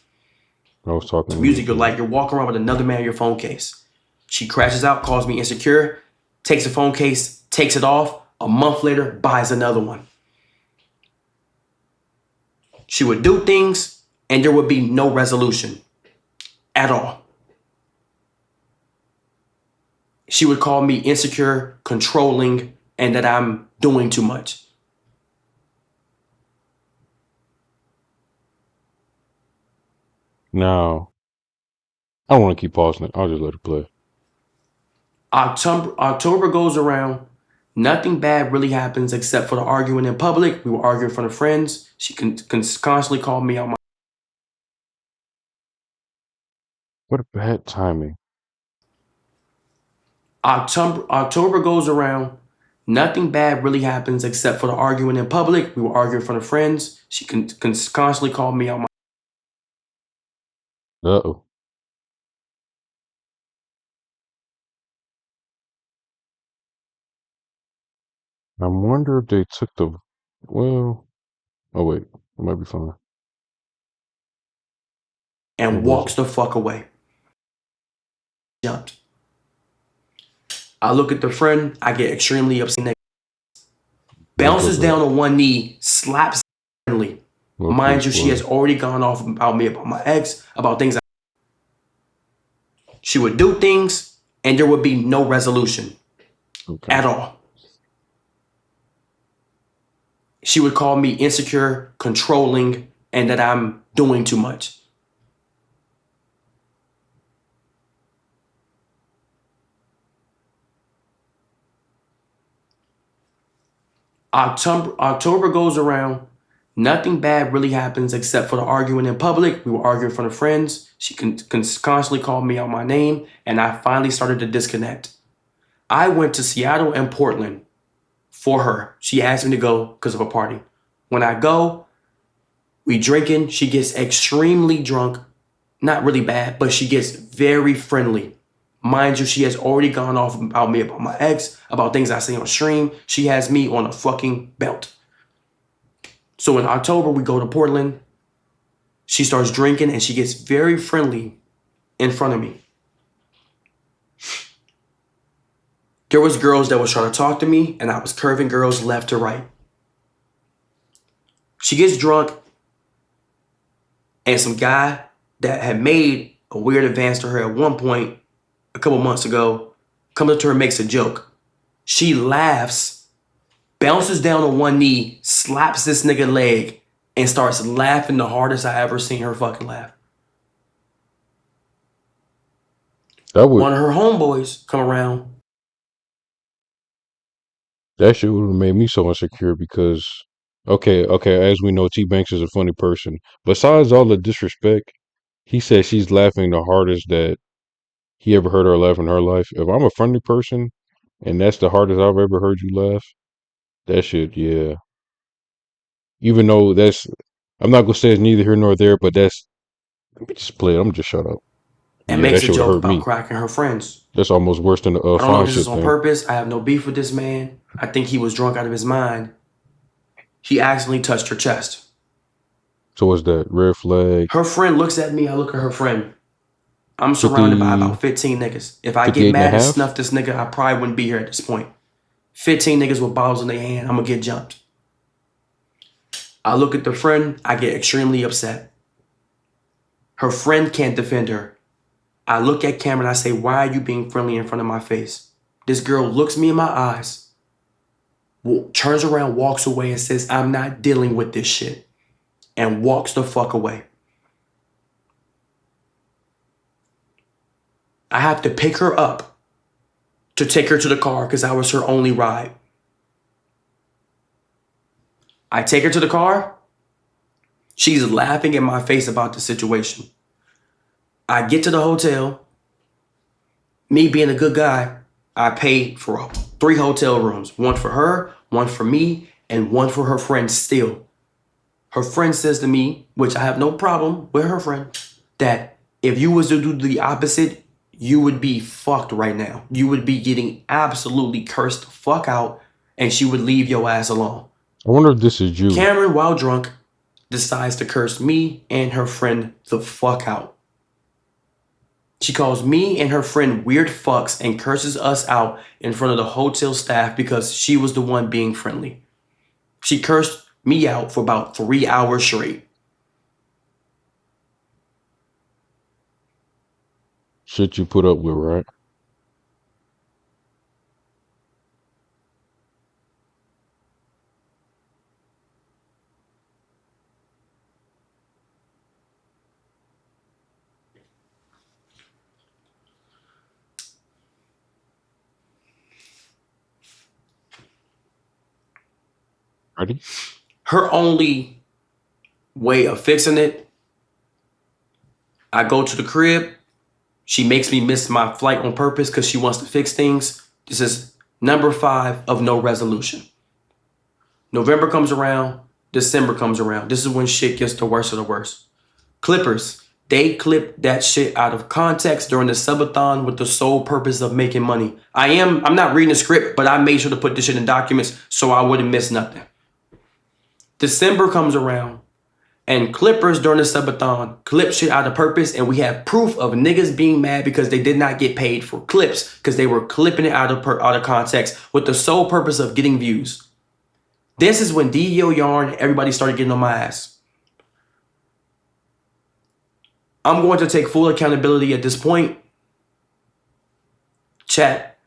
I was talking to Music you like. You're walking around with another man in your phone case. She crashes out, calls me insecure, takes the phone case, takes it off. A month later, buys another one. She would do things and there would be no resolution at all. She would call me insecure, controlling, and that I'm doing too much. Now, I don't want to keep pausing it. I'll just let it play. October goes around. Nothing bad really happens except for the arguing in public. We were arguing in front of friends. She can constantly call me out my... What a bad timing. October goes around. Nothing bad really happens except for the arguing in public. We were arguing in front of friends. She can constantly call me out my... Uh-oh. I wonder if they took the... Well... Oh, wait. It might be fine. and walks the fuck away. Jumped. I look at the friend. I get extremely upset. Bounces down on one knee, slaps friendly. Mind you, she has already gone off about me, about my ex, about things. She would do things and there would be no resolution at all. She would call me insecure, controlling, and that I'm doing too much. October goes around. Nothing bad really happens except for the arguing in public. We were arguing in front of friends. She can constantly call me out my name, and I finally started to disconnect. I went to Seattle and Portland for her. She asked me to go because of a party. When I go, we drinking. She gets extremely drunk. Not really bad, but she gets very friendly. Mind you, she has already gone off about me, about my ex, about things I say on stream. She has me on a fucking belt. So in October, we go to Portland. She starts drinking and she gets very friendly in front of me. There was girls that was trying to talk to me and I was curving girls left to right. She gets drunk and some guy that had made a weird advance to her at one point a couple months ago comes up to her and makes a joke. She laughs, bounces down on one knee, slaps this nigga leg, and starts laughing the hardest I ever seen her fucking laugh. One of her homeboys come around. That shit would have made me so insecure because, okay, as we know, TBvnks is a funny person. Besides all the disrespect, he said she's laughing the hardest that he ever heard her laugh in her life. If I'm a friendly person and that's the hardest I've ever heard you laugh, that shit, yeah. Even though I'm not gonna say it's neither here nor there, but let me just play it. I'm gonna just shut up. And makes a joke about cracking her friends. That's almost worse than the I don't know if this is on purpose. I have no beef with this man. I think he was drunk out of his mind. He accidentally touched her chest. So what's that? Red flag? Her friend looks at me. I look at her friend. I'm surrounded by about 15 niggas. If I get mad and snuff this nigga, I probably wouldn't be here at this point. 15 niggas with bottles in their hand. I'm gonna get jumped. I look at the friend. I get extremely upset. Her friend can't defend her. I look at Camryn. I say, why are you being friendly in front of my face? This girl looks me in my eyes, turns around, walks away, and says, I'm not dealing with this shit, and walks the fuck away. I have to pick her up to take her to the car because I was her only ride. I take her to the car. She's laughing in my face about the situation. I get to the hotel. Me being a good guy, I pay for 3 hotel rooms. One for her, one for me, and one for her friend still. Her friend says to me, which I have no problem with her friend, that if you was to do the opposite, you would be fucked right now. You would be getting absolutely cursed the fuck out, and she would leave your ass alone. I wonder if this is you. Camryn, while drunk, decides to curse me and her friend the fuck out. She calls me and her friend weird fucks and curses us out in front of the hotel staff because she was the one being friendly. She cursed me out for about 3 hours straight. Shit you put up with, right? Ready? Her only way of fixing it, I go to the crib. She makes me miss my flight on purpose because she wants to fix things. This is number 5 of no resolution. November comes around. December comes around. This is when shit gets the worst of the worst. Clippers, they clip that shit out of context during the subathon with the sole purpose of making money. I'm not reading the script, but I made sure to put this shit in documents so I wouldn't miss nothing. December comes around, and Clippers during the subathon clip shit out of purpose, and we have proof of niggas being mad because they did not get paid for clips because they were clipping it out of context with the sole purpose of getting views. This is when DVO Yarn, everybody started getting on my ass. I'm going to take full accountability at this point. Chat,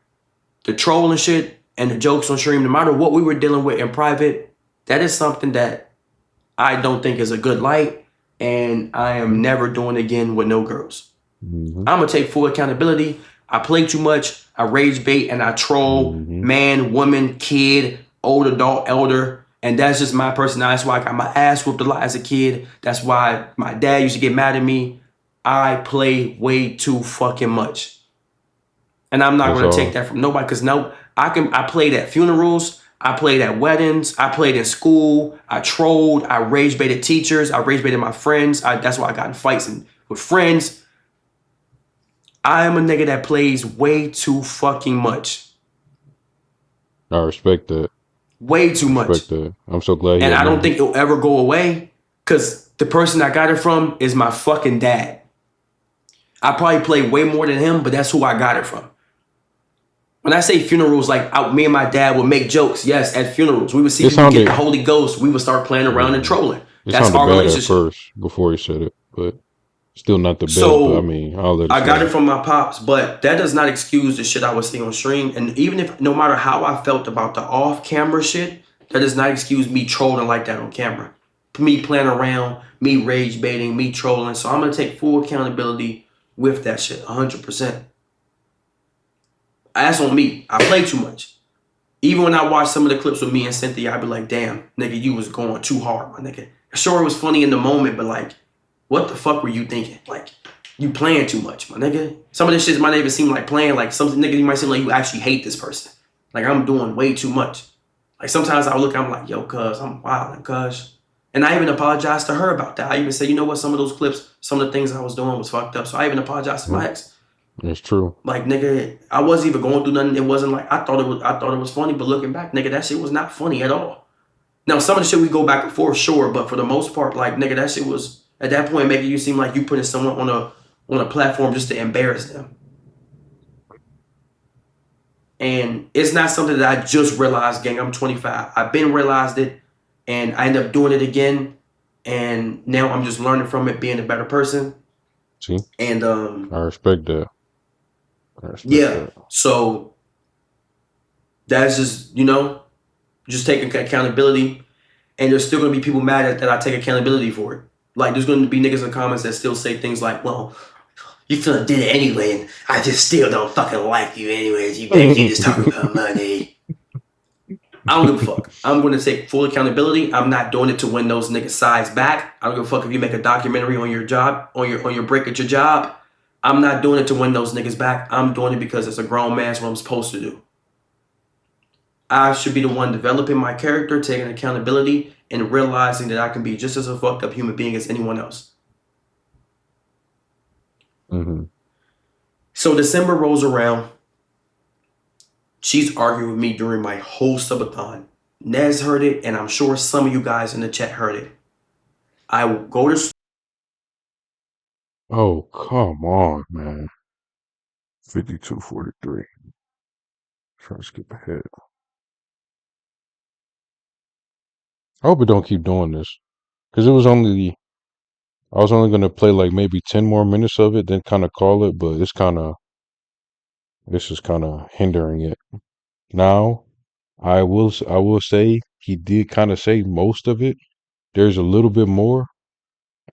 the troll and shit and the jokes on stream, no matter what we were dealing with in private, that is something that I don't think is a good light, and I am never doing again with no girls. I'm going to take full accountability. I play too much, I rage bait, and I troll man, woman, kid, old adult, elder, and that's just my personality. That's why I got my ass whooped a lot as a kid. That's why my dad used to get mad at me. I play way too fucking much. And I'm not going to take that from nobody because I played at funerals. I played at weddings. I played in school. I trolled. I rage baited teachers. I rage baited my friends. That's why I got in fights with friends. I am a nigga that plays way too fucking much. I respect that. Way too much. Respect that. I'm so glad. And I don't think it'll ever go away because the person I got it from is my fucking dad. I probably play way more than him, but that's who I got it from. When I say funerals, like me and my dad would make jokes. Yes, at funerals, we would see people get the Holy Ghost. We would start playing around and trolling. That's our relationship. At first, before he said it, but still not the best. So, but I mean, I got it from my pops, but that does not excuse the shit I was seeing on stream. And even if, no matter how I felt about the off-camera shit, that does not excuse me trolling like that on camera. Me playing around, me rage baiting, me trolling. So I'm gonna take full accountability with that shit, 100%. That's on me. I play too much. Even when I watch some of the clips with me and Cynthia, I'd be like, damn, nigga, you was going too hard, my nigga. Sure, it was funny in the moment, but like, what the fuck were you thinking? Like, you playing too much, my nigga. Some of this shit might not even seem like playing. Like, something, nigga, you might seem like you actually hate this person. Like, I'm doing way too much. Like, sometimes I look, I'm like, yo, cuz, I'm wilding, cuz. And I even apologized to her about that. I even said, you know what, some of those clips, some of the things I was doing was fucked up. So I even apologized to my ex. It's true. Like, nigga, I wasn't even going through nothing. It wasn't like I thought it was funny, but looking back, nigga, that shit was not funny at all. Now, some of the shit we go back and forth, sure, but for the most part, like, nigga, that shit was at that point making you seem like you putting someone on a platform just to embarrass them. And it's not something that I just realized, gang. I'm 25. I've been realized it, and I end up doing it again, and now I'm just learning from it, being a better person. See, and I respect that. So that's just, just taking accountability. And there's still going to be people mad that I take accountability for it. Like, there's going to be niggas in the comments that still say things like, well, you still did it anyway, and I just still don't fucking like you anyways. You better keep just talking about money. I don't give a fuck. I'm going to take full accountability. I'm not doing it to win those niggas' sides back. I don't give a fuck if you make a documentary on your job, on your break at your job. I'm not doing it to win those niggas back. I'm doing it because it's a grown man's what I'm supposed to do. I should be the one developing my character, taking accountability, and realizing that I can be just as a fucked up human being as anyone else. So December rolls around. She's arguing with me during my whole subathon. Nez heard it, and I'm sure some of you guys in the chat heard it. I go to Oh, come on, man. 52:43. Trying to skip ahead. I hope it don't keep doing this. Because I was only going to play like maybe 10 more minutes of it, then kind of call it, but this is kind of hindering it. Now, I will say he did kind of say most of it. There's a little bit more,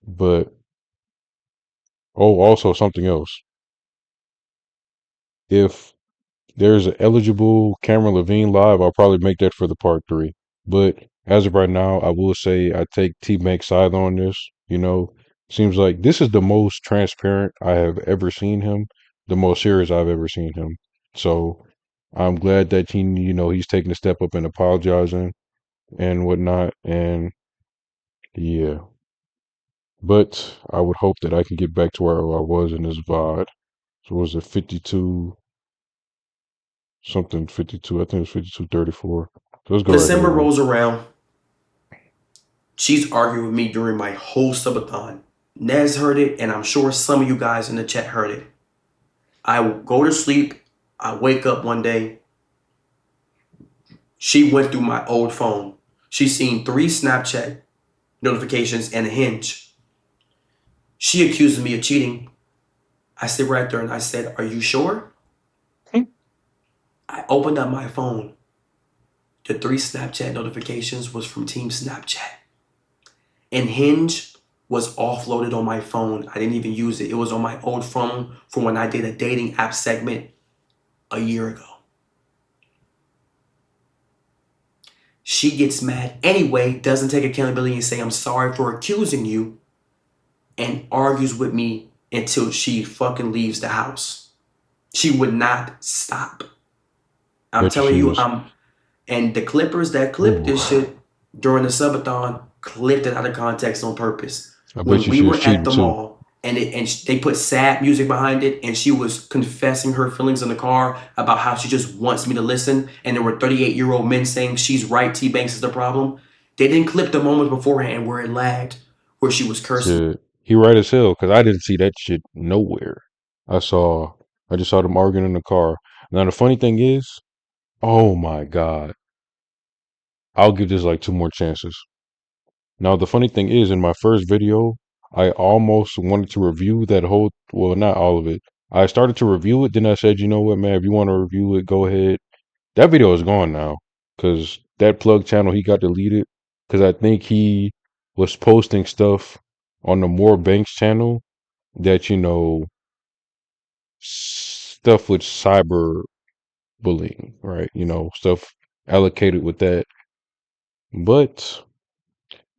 but also something else. If there's an eligible Camryn Lavine live, I'll probably make that for the part 3. But as of right now, I will say I take TBvnks side on this. Seems like this is the most transparent I have ever seen him, the most serious I've ever seen him. So I'm glad that he's taking a step up and apologizing and whatnot. And yeah, but I would hope that I can get back to where I was in this VOD. So was it 52 something 52? I think it was 52:34. So let's go right here, December man. rolls around. She's arguing with me during my whole subathon. Nez heard it, and I'm sure some of you guys in the chat heard it. I go to sleep. I wake up one day. She went through my old phone. She's seen 3 Snapchat notifications and a Hinge. She accuses me of cheating. I sit right there and I said, "Are you sure?" I opened up my phone. The 3 Snapchat notifications was from Team Snapchat. And Hinge was offloaded on my phone. I didn't even use it. It was on my old phone from when I did a dating app segment a year ago. She gets mad anyway, doesn't take accountability and say, "I'm sorry for accusing you," and argues with me until she fucking leaves the house. She would not stop. I'm Bet you telling she you, was. and the clippers that clipped Ooh, this shit during the subathon clipped it out of context on purpose. I bet When you we she was were at cheating the too. mall and they put sad music behind it, and she was confessing her feelings in the car about how she just wants me to listen, and there were 38-year-old men saying she's right, TBvnks is the problem. They didn't clip the moment beforehand where it lagged, where she was cursing. Shit, he right as hell because I didn't see that shit nowhere. I saw, I just saw them arguing in the car. Now the funny thing is, oh my god, I'll give this like 2 more chances. Now the funny thing is, in my first video, I almost wanted to review that whole, well, not all of it. I started to review it, then I said, you know what, man, if you want to review it, go ahead. That video is gone now because that plug channel he got deleted because I think he was posting stuff on the More Banks channel that stuff with cyber bullying, right? Stuff allocated with that. But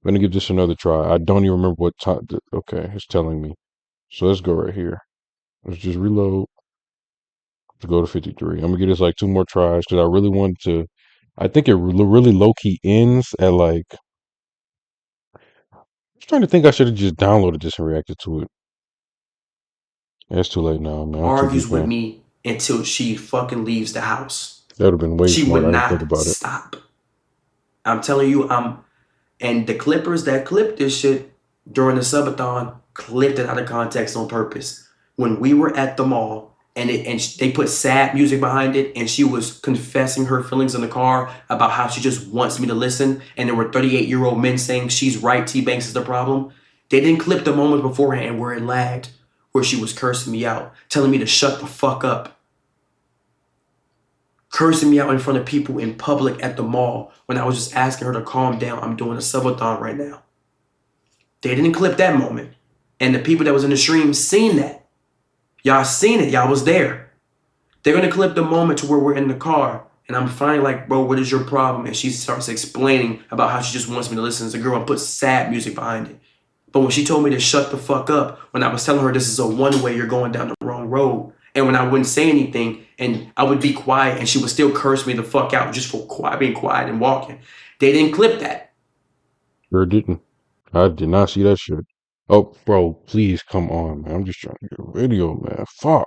I'm gonna give this another try. I don't even remember what time. Okay, it's telling me. So let's go right here. Let's just reload to go to 53. I'm gonna give this like 2 more tries because I really want to. I think it really low key ends at like. I'm trying to think I should have just downloaded this and reacted to it. It's too late now, man. I'm too Argues deep with in. me until she fucking leaves the house. That would have been way She would smart. I didn't think not about it. stop. I'm telling you, and the clippers that clipped this shit during the subathon clipped it out of context on purpose. When we were at the mall and they put sad music behind it, and she was confessing her feelings in the car about how she just wants me to listen, and there were 38-year-old men saying she's right, TBvnks is the problem. They didn't clip the moment beforehand where it lagged, where she was cursing me out, telling me to shut the fuck up, cursing me out in front of people in public at the mall when I was just asking her to calm down. I'm doing a subathon right now. They didn't clip that moment. And the people that was in the stream seen that. Y'all seen it. Y'all was there. They're going to clip the moment to where we're in the car. And I'm finally like, "Bro, what is your problem?" And she starts explaining about how she just wants me to listen as a girl and put sad music behind it. But when she told me to shut the fuck up, when I was telling her this is a one-way, you're going down the wrong road, and when I wouldn't say anything and I would be quiet and she would still curse me the fuck out just for being quiet and walking, they didn't clip that. Sure didn't. I did not see that shit. Oh, bro, please come on, man. I'm just trying to get a video, man. Fuck.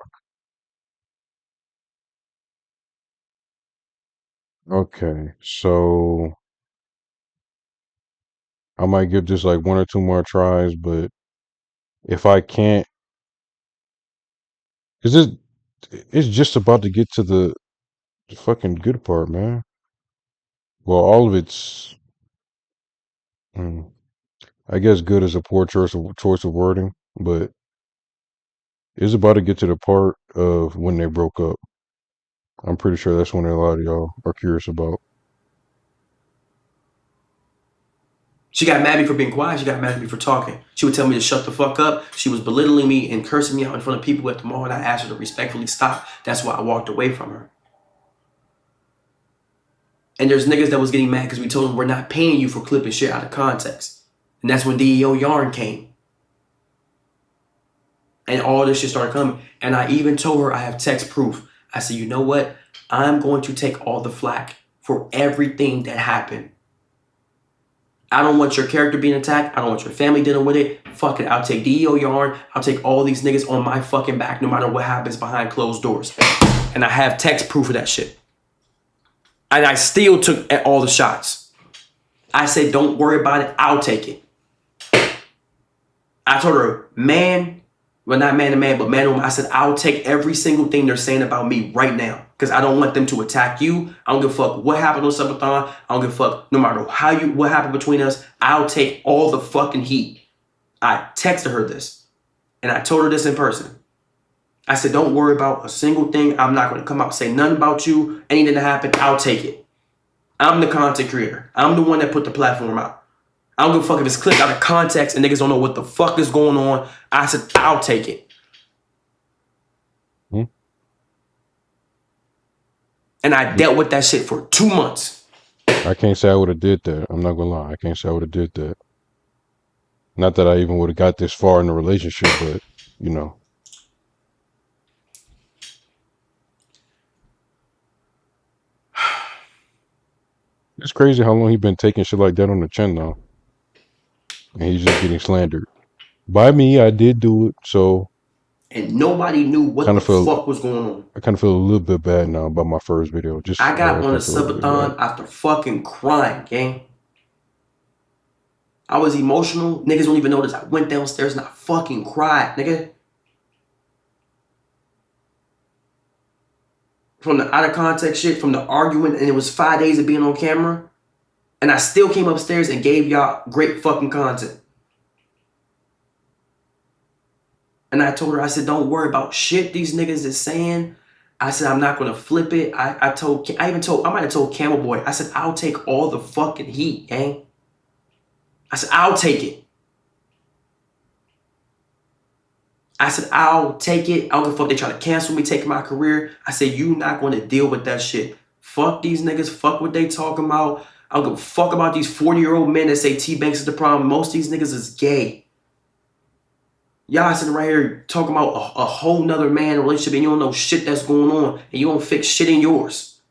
Okay, so I might give this like 1 or 2 more tries, but if I can't, because it's just about to get to the fucking good part, man. Well, all of it's, mm, I guess, good is a poor choice of wording, but it's about to get to the part of when they broke up. I'm pretty sure that's one that a lot of y'all are curious about. She got mad at me for being quiet. She got mad at me for talking. She would tell me to shut the fuck up. She was belittling me and cursing me out in front of people at the mall, and I asked her to respectfully stop. That's why I walked away from her. And there's niggas that was getting mad because we told them we're not paying you for clipping shit out of context. And that's when DEO yarn came. And all this shit started coming. And I even told her I have text proof. I said, you know what? I'm going to take all the flack for everything that happened. I don't want your character being attacked. I don't want your family dealing with it. Fuck it. I'll take DEO yarn. I'll take all these niggas on my fucking back no matter what happens behind closed doors. And I have text proof of that shit. And I still took all the shots. I said, don't worry about it. I'll take it. I told her, man, well, not man to man, but man to woman. I said, I'll take every single thing they're saying about me right now because I don't want them to attack you. I don't give a fuck what happened on Subathon. I don't give a fuck no matter what happened between us. I'll take all the fucking heat. I texted her this and I told her this in person. I said, don't worry about a single thing. I'm not going to come out and say nothing about you. Anything that happened, I'll take it. I'm the content creator. I'm the one that put the platform out. I don't give a fuck if it's clipped out of context and niggas don't know what the fuck is going on. I said, I'll take it. Hmm? And I dealt with that shit for 2 months. I can't say I would have did that. I'm not gonna lie. I can't say I would have did that. Not that I even would have got this far in the relationship, but you know. It's crazy how long he been taking shit like that on the chin now. And he's just getting slandered. By me, I did do it, so and nobody knew what the fuck was going on. I kind of feel a little bit bad now about my first video. Just I got on a subathon after fucking crying, gang. I was emotional. Niggas don't even notice. I went downstairs and I fucking cried, nigga. From the out of context shit, from the arguing, and it was 5 days of being on camera. And I still came upstairs and gave y'all great fucking content. And I told her, I said, don't worry about shit these niggas is saying. I said, I'm not going to flip it. I might have told Camel Boy, I said, I'll take all the fucking heat, gang. I said, I'll take it. I said, I'll take it. I don't give a fuck. They try to cancel me, take my career. I said, you not going to deal with that shit. Fuck these niggas. Fuck what they talking about. I don't give a fuck about these 40-year-old men that say TBvnks is the problem. Most of these niggas is gay. Y'all sitting right here talking about a whole nother man relationship and you don't know shit that's going on and you don't fix shit in yours.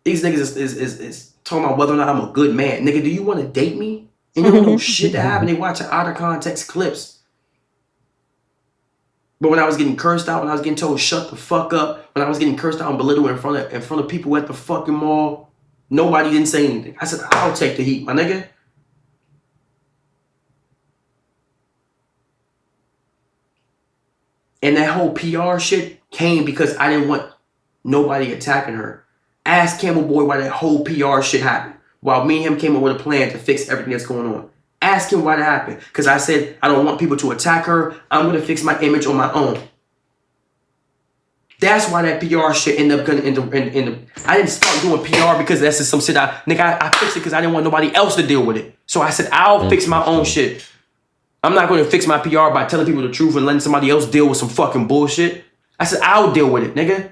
These niggas is talking about whether or not I'm a good man. Nigga, do you want to date me? And you don't know shit that happened. They watching out of context clips. But when I was getting cursed out, when I was getting told shut the fuck up, when I was getting cursed out and belittled in front of people at the fucking mall, nobody didn't say anything. I said, I'll take the heat, my nigga. And that whole PR shit came because I didn't want nobody attacking her. Ask Camel Boy why that whole PR shit happened. While me and him came up with a plan to fix everything that's going on. Ask him why that happened. Because I said, I don't want people to attack her. I'm going to fix my image on my own. That's why that PR shit ended up in the I didn't start doing PR because that's just some shit I fixed it because I didn't want nobody else to deal with it. So I said, I'll fix my own shit. I'm not going to fix my PR by telling people the truth and letting somebody else deal with some fucking bullshit. I said, I'll deal with it, nigga.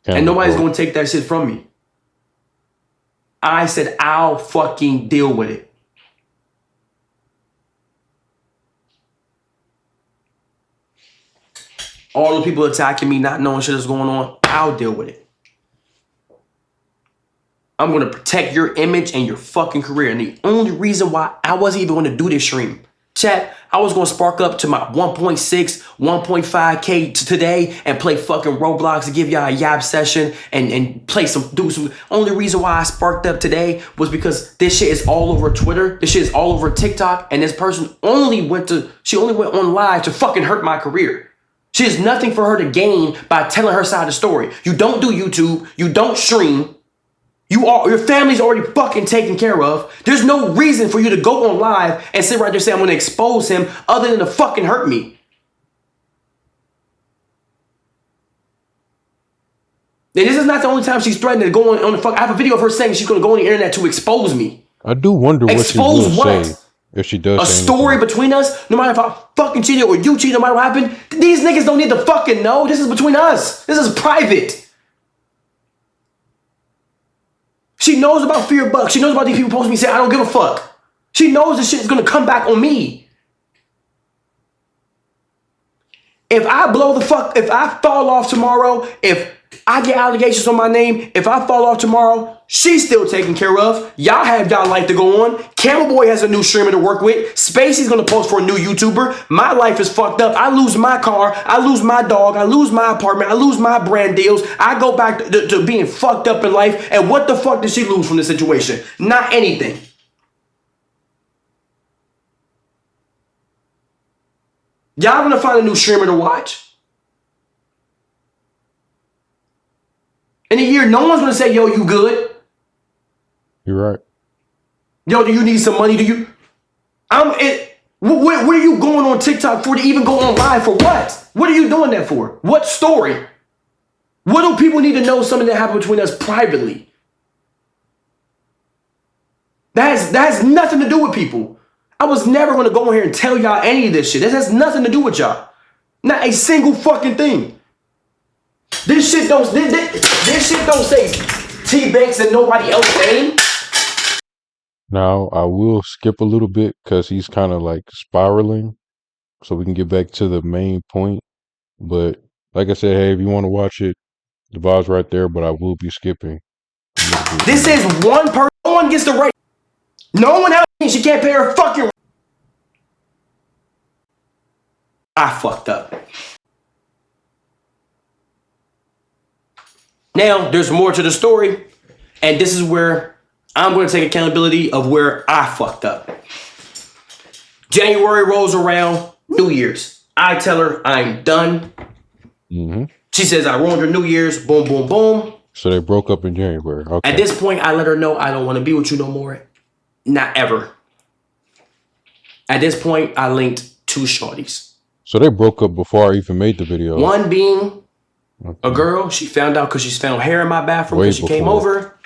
And nobody's going to take that shit from me. I said, I'll fucking deal with it. All the people attacking me, not knowing shit is going on, I'll deal with it. I'm going to protect your image and your fucking career. And the only reason why I wasn't even going to do this stream Chat, I was going to spark up to my 1.6, 1.5K today and play fucking Roblox and give y'all a yap session and play do some. Only reason why I sparked up today was because this shit is all over Twitter. This shit is all over TikTok. And this person only went on live to fucking hurt my career. She has nothing for her to gain by telling her side of the story. You don't do YouTube. You don't stream. Your family's already fucking taken care of. There's no reason for you to go on live and sit right there and say, I'm going to expose him other than to fucking hurt me. And this is not the only time she's threatening to go on the fuck. I have a video of her saying she's going to go on the internet to expose me. I do wonder what she will say if she does a say story anything. Between us, no matter if I fucking cheated or you cheated, no matter what happened, these niggas don't need to fucking know. This is between us. This is private. She knows about fear bucks. She knows about these people posting me saying, I don't give a fuck. She knows this shit is going to come back on me. If I if I fall off tomorrow, if I get allegations on my name, if I fall off tomorrow, she's still taken care of. Y'all have y'all life to go on. Camryn has a new streamer to work with. Spacey's going to post for a new YouTuber. My life is fucked up. I lose my car. I lose my dog. I lose my apartment. I lose my brand deals. I go back to being fucked up in life. And what the fuck did she lose from this situation? Not anything. Y'all going to find a new streamer to watch. In a year, no one's going to say, yo, you good? You're right. Yo, do you need some money? Where are you going on TikTok for to even go on live for what? What are you doing that for? What story? What do people need to know something that happened between us privately? That has nothing to do with people. I was never going to go in here and tell y'all any of this shit. This has nothing to do with y'all. Not a single fucking thing. This shit don't say TBvnks and nobody else name. Now, I will skip a little bit because he's kind of like spiraling so we can get back to the main point. But like I said, hey, if you want to watch it, the vibe's right there, but I will be skipping. This is one person. No one gets the right. No one else. She can't pay her fucking. I fucked up. Now, there's more to the story, and this is where I'm going to take accountability of where I fucked up. January rolls around, New Year's. I tell her I'm done. Mm-hmm. She says I ruined her New Year's. Boom, boom, boom. So they broke up in January. Okay. At this point, I let her know I don't want to be with you no more. Not ever. At this point, I linked two shorties. So they broke up before I even made the video. One being a girl. She found out because she's found hair in my bathroom because she came over.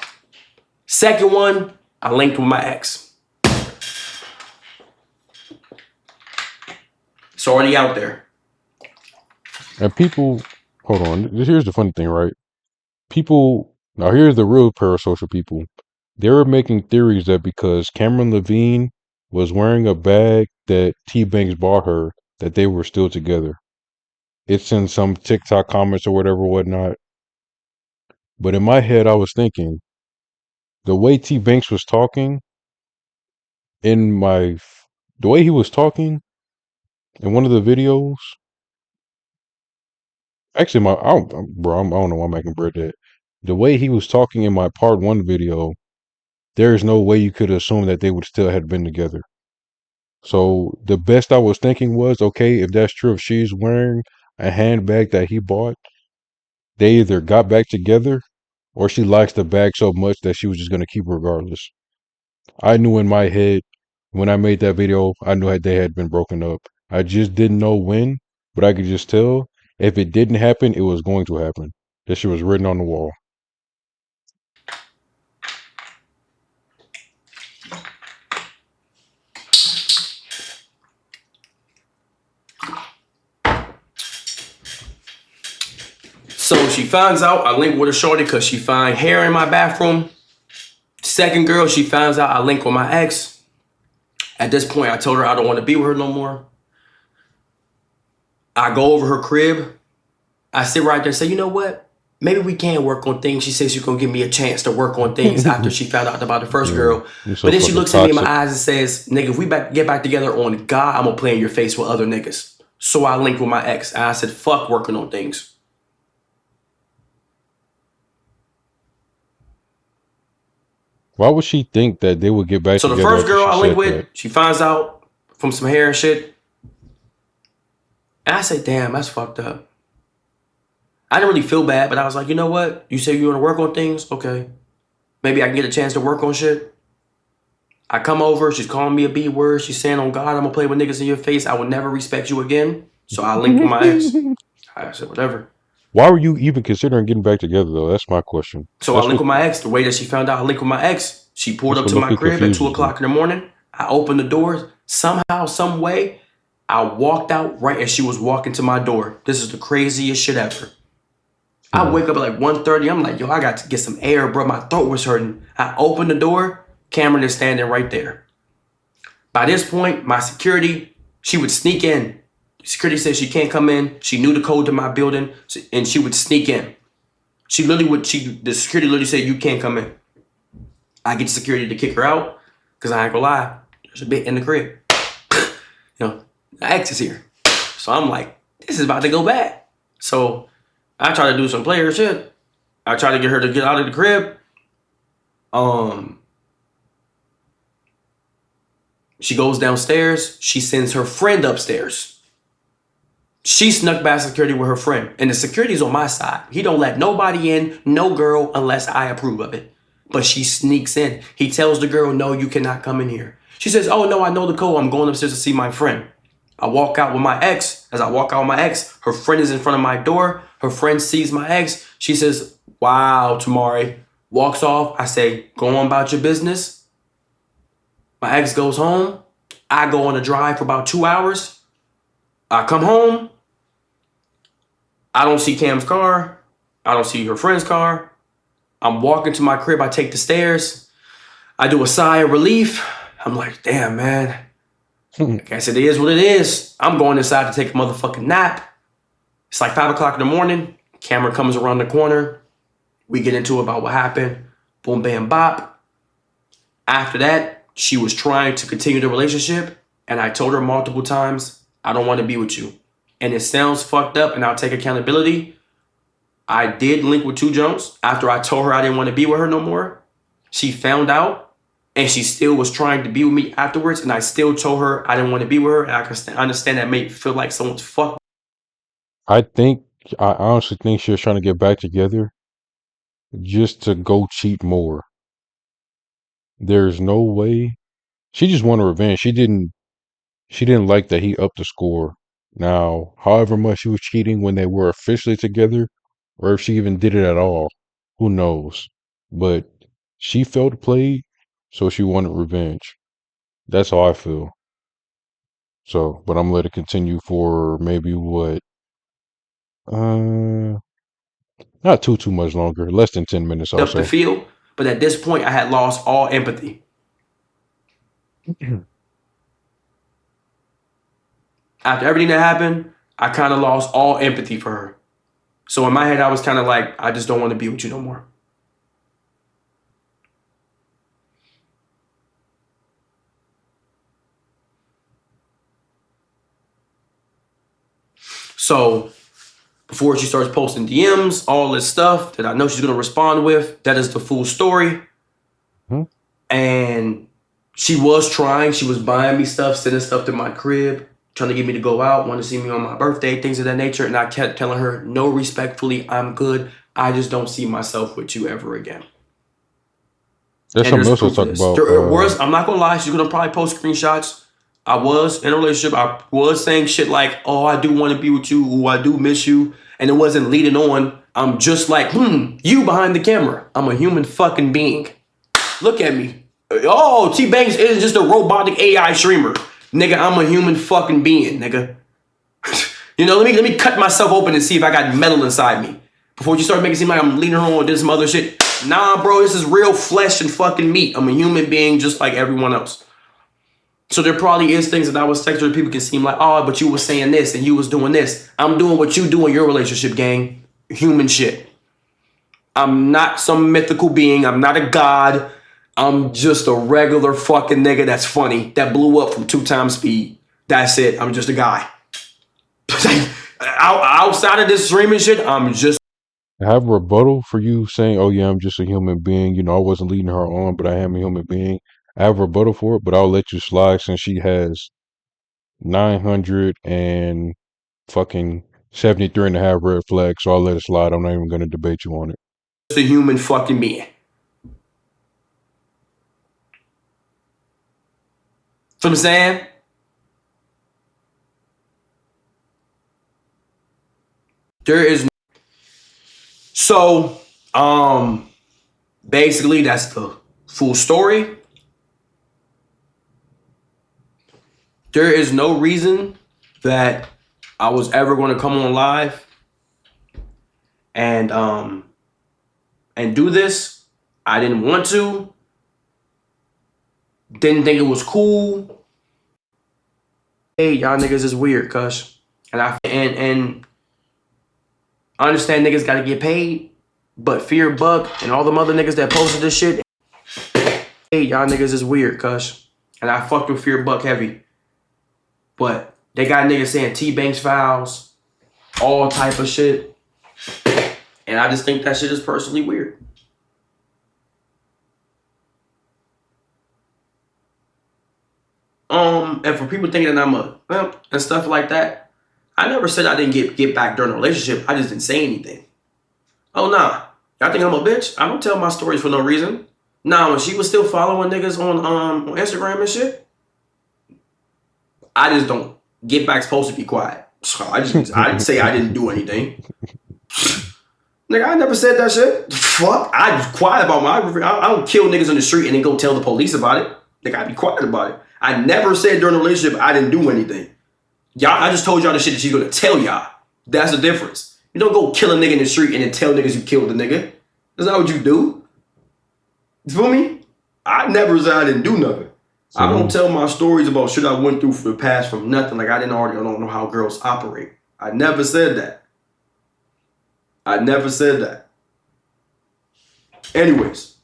Second one, I linked with my ex. It's already out there. And people, hold on. Here's the funny thing, right? People, now here's the real parasocial people. They were making theories that because Camryn Lavine was wearing a bag that TBvnks bought her, that they were still together. It's in some TikTok comments or whatever, whatnot. But in my head, I was thinking, the way TBvnks was talking, the way he was talking in one of the videos, actually, I don't know why I'm making bread that. The way he was talking in my part 1 video, there is no way you could assume that they would still have been together. So the best I was thinking was, okay, if that's true, if she's wearing a handbag that he bought, they either got back together or she likes the bag so much that she was just going to keep it regardless. I knew in my head when I made that video, I knew they had been broken up. I just didn't know when, but I could just tell if it didn't happen, it was going to happen. That shit was written on the wall. So she finds out I linked with a shorty because she find hair in my bathroom. Second girl, she finds out I linked with my ex. At this point, I told her I don't want to be with her no more. I go over her crib. I sit right there and say, you know what? maybe we can work on things. She says she's gonna give me a chance to work on things after she found out about the first girl. You're so But then she fucking looks at me in my toxic. eyes and says, nigga, if we get back together on God, I'm gonna play in your face with other niggas. So I linked with my ex. And I said, fuck working on things. Why would she think that they would get back So together? the first after girl she I said linked with, that? she finds out from some hair and shit. And I say, damn, that's fucked up. I didn't really feel bad, but I was like, you know what? You say you want to work on things? Okay. Maybe I can get a chance to work on shit. I come over, she's calling me a B word. She's saying, on God, I'm going to play with niggas in your face. I will never respect you again. So I linked with my ex. I said, whatever. Why were you even considering getting back together, though? That's my question. So I linked with my ex. The way that she found out I linked with my ex, she pulled up to my crib at 2 o'clock in the morning. I opened the door. Somehow, some way, I walked out right as she was walking to my door. This is the craziest shit ever. I wake up at like 1:30. I'm like, yo, I got to get some air, bro. My throat was hurting. I opened the door. Camryn is standing right there. By this point, my security, she would sneak in. Security said she can't come in. She knew the code to my building, and she would sneak in. She literally would, the security literally said, you can't come in. I get security to kick her out, because I ain't gonna lie, there's a bit in the crib. You know, the ex is here. So I'm like, this is about to go bad. So I try to do some player shit. I try to get her to get out of the crib. She goes downstairs. She sends her friend upstairs. She snuck past security with her friend. And the security's on my side. He don't let nobody in, no girl, unless I approve of it. But she sneaks in. He tells the girl, no, you cannot come in here. She says, oh, no, I know the code. I'm going upstairs to see my friend. I walk out with my ex. As I walk out with my ex, her friend is in front of my door. Her friend sees my ex. She says, wow, Tamari. Walks off. I say, go on about your business. My ex goes home. I go on a drive for about 2 hours. I come home. I don't see Cam's car. I don't see her friend's car. I'm walking to my crib. I take the stairs. I do a sigh of relief. I'm like, damn, man. I guess it is what it is. I'm going inside to take a motherfucking nap. It's like 5 o'clock in the morning. Camryn comes around the corner. We get into about what happened. Boom, bam, bop. After that, she was trying to continue the relationship. And I told her multiple times, I don't want to be with you. And it sounds fucked up, and I'll take accountability. I did link with 2 Jones after I told her I didn't want to be with her no more. She found out, and she still was trying to be with me afterwards. And I still told her I didn't want to be with her. And I can understand that may feel like someone's fucked. I honestly think she was trying to get back together just to go cheat more. There's no way. She just wanted revenge. She didn't like that he upped the score. Now, however much she was cheating when they were officially together, or if she even did it at all, who knows? But she felt played, so she wanted revenge. That's how I feel. So, but I'm gonna let it continue for maybe what? Not too much longer. Less than 10 minutes, I'll Up the say. field. But at this point, I had lost all empathy. After everything that happened, I kind of lost all empathy for her. So in my head, I was kind of like, I just don't want to be with you no more. So before she starts posting DMs, all this stuff that I know she's going to respond with, that is the full story. And she was trying. She was buying me stuff, sending stuff to my crib, trying to get me to go out, wanting to see me on my birthday, things of that nature. And I kept telling her, no, respectfully, I'm good. I just don't see myself with you ever again. There's something else to talk about. I'm not going to lie. She's going to probably post screenshots. I was in a relationship. I was saying shit like, oh, I do want to be with you. Ooh, I do miss you. And it wasn't leading on. I'm just like, you behind the camera. I'm a human fucking being. Look at me. Oh, TBvnks is just a robotic AI streamer. Nigga, I'm a human fucking being, nigga. You know, let me cut myself open and see if I got metal inside me. Before you start making it seem like I'm leading her on with this some other shit. Nah, bro, this is real flesh and fucking meat. I'm a human being just like everyone else. So there probably is things that I was texting people can seem like, oh, but you was saying this and you was doing this. I'm doing what you do in your relationship, gang. Human shit. I'm not some mythical being. I'm not a god. I'm just a regular fucking nigga that's funny, that blew up from 2x speed. That's it. I'm just a guy. Outside of this streaming shit, I'm just... I have a rebuttal for you saying, "Oh yeah, I'm just a human being. You know, I wasn't leading her on, but I am a human being." I have a rebuttal for it, but I'll let you slide since she has 900 and fucking 73 and a half red flags. So I'll let it slide. I'm not even going to debate you on it. a human fucking being. So I'm saying? There is no... So, basically that's the full story. There is no reason that I was ever going to come on live and do this. I didn't want to. Didn't think it was cool. Hey, y'all niggas is weird, cuz. And I understand niggas gotta get paid, but Fear Buck and all them other niggas that posted this shit, hey, y'all niggas is weird, cuz. And I fucked with Fear Buck heavy. But they got niggas saying TBvnks files, all type of shit. And I just think that shit is personally weird. And for people thinking that I'm a pimp and stuff like that, I never said I didn't get back during a relationship. I just didn't say anything. Oh, nah. Y'all think I'm a bitch? I don't tell my stories for no reason. Nah, when she was still following niggas on Instagram and shit, I just don't. Get back supposed to be quiet. So I didn't say I didn't do anything. Nigga, I never said that shit. Fuck. I was quiet about my... I don't kill niggas on the street and then go tell the police about it. Nigga, I be quiet about it. I never said during the relationship I didn't do anything. Y'all, I just told y'all the shit that she's gonna tell y'all. That's the difference. You don't go kill a nigga in the street and then tell niggas you killed the nigga. That's not what you do. You feel me? I never said I didn't do nothing. I don't tell my stories about shit I went through for the past from nothing. Like I don't know how girls operate. I never said that. I never said that. Anyways.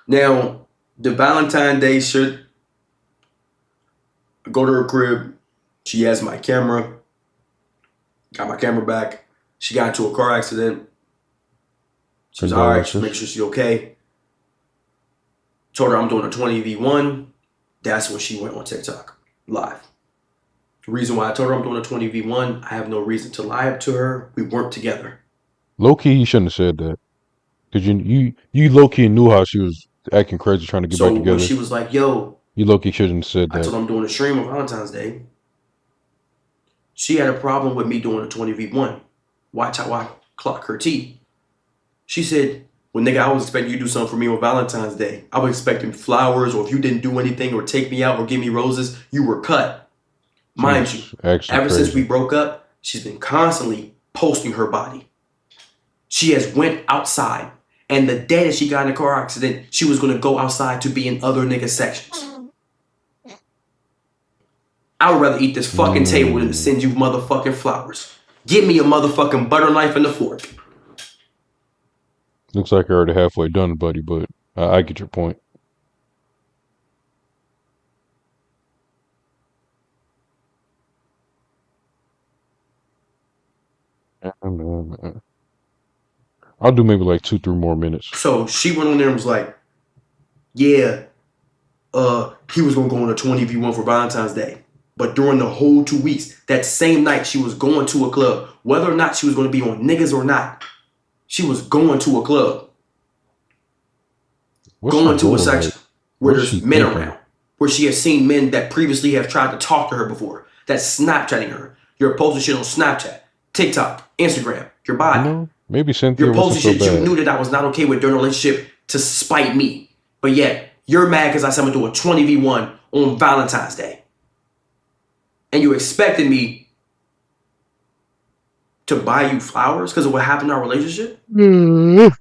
Now, the Valentine's Day shit, I go to her crib. She has my camera. Got my camera back. She got into a car accident. She was all right. She make sure she's okay. Told her I'm doing a 20v1. That's when she went on TikTok live. The reason why I told her I'm doing a 20v1, I have no reason to lie to her. We weren't together. Low-key, he shouldn't have said that. Because you low-key knew how she was acting crazy trying to get back together. So when she was like, yo. You low-key shouldn't have said that. I told her I'm doing a stream on Valentine's Day. She had a problem with me doing a 20v1. Watch how I clock her T. She said, well, nigga, I was expecting you to do something for me on Valentine's Day. I was expecting flowers, or if you didn't do anything or take me out or give me roses, you were cut. Mind you, ever since we broke up, she's been constantly posting her body. She has went outside, and the day that she got in a car accident, she was going to go outside to be in other niggas' sections. I would rather eat this fucking table than to send you motherfucking flowers. Give me a motherfucking butter knife and a fork. Looks like you're already halfway done, buddy, but I get your point. I'll do maybe like 2-3 more minutes. So she went on there and was like, yeah, he was going to go on a 20v1 for Valentine's Day. But during the whole 2 weeks, that same night she was going to a club, whether or not she was going to be on niggas or not, she was going to a club. Going to a section where there's men around, where she has seen men that previously have tried to talk to her before, that's Snapchatting her. You're posting shit on Snapchat, TikTok, Instagram, your body. No, maybe Cynthia you're posting shit so you knew that I was not okay with during a relationship to spite me. But yet, you're mad because I said I'm going to do a 20v1 on Valentine's Day. And you expected me to buy you flowers because of what happened in our relationship? Getting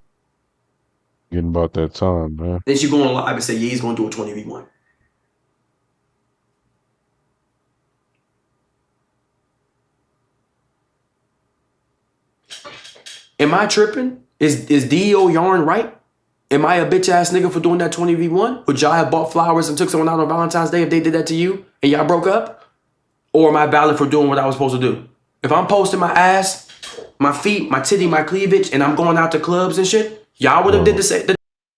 about that time, man. Then she go on live and say, yeah, he's going to do a 20v1. Am I tripping? Is DEO Yarn right? Am I a bitch ass nigga for doing that 20v1? Would y'all have bought flowers and took someone out on Valentine's Day if they did that to you and y'all broke up? Or am I valid for doing what I was supposed to do? If I'm posting my ass, my feet, my titty, my cleavage, and I'm going out to clubs and shit, y'all would have did the same.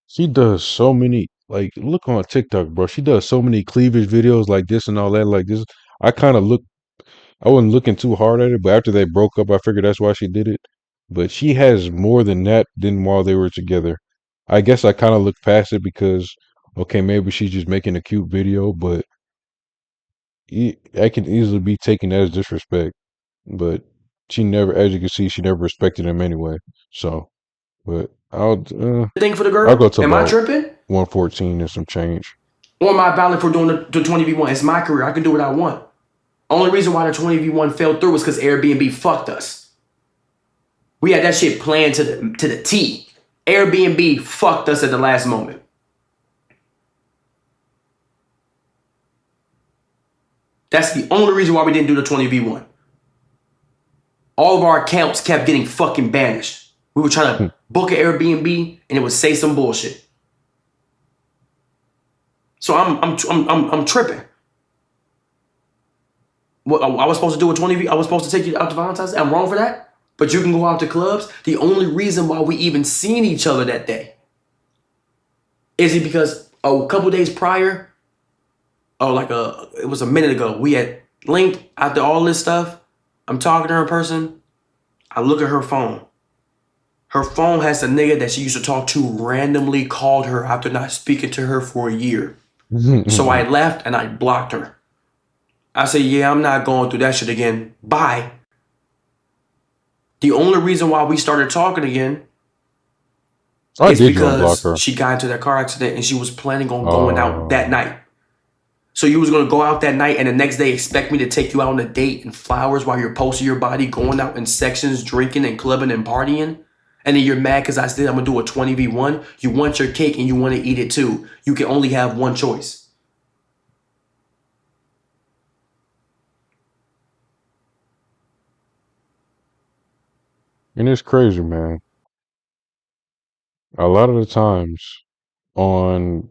She does so many, like, look on TikTok, bro. She does so many cleavage videos like this and all that. Like this, I kind of look, I wasn't looking too hard at it, but after they broke up, I figured that's why she did it. But she has more than that than while they were together. I guess I kind of looked past it because, okay, maybe she's just making a cute video, but I can easily be taken as disrespect. But she never, as you can see, she never respected him anyway. So, but Thing for the I'll go girl? to Am I about tripping? 114 and some change. Or am I valid for doing the 20v1? It's my career. I can do what I want. Only reason why the 20v1 fell through was because Airbnb fucked us. We had that shit planned to the T. Airbnb fucked us at the last moment. That's the only reason why we didn't do the 20v1. All of our accounts kept getting fucking banished. We were trying to book an Airbnb and it would say some bullshit. So I'm tripping. What, I was supposed to do a 20v. I was supposed to take you out to Valentine's Day. I'm wrong for that. But you can go out to clubs. The only reason why we even seen each other that day is it because a couple days prior, it was a minute ago, we had linked after all this stuff. I'm talking to her in person. I look at her phone. Her phone has the nigga that she used to talk to randomly called her after not speaking to her for a year. So I left and I blocked her. I said, yeah, I'm not going through that shit again. Bye. The only reason why we started talking again is because she got into that car accident and she was planning on going out that night. So you was going to go out that night and the next day expect me to take you out on a date and flowers while you're posting your body, going out in sections, drinking and clubbing and partying? And then you're mad because I said I'm going to do a 20v1. You want your cake and you want to eat it too. You can only have one choice. And it's crazy, man. A lot of the times I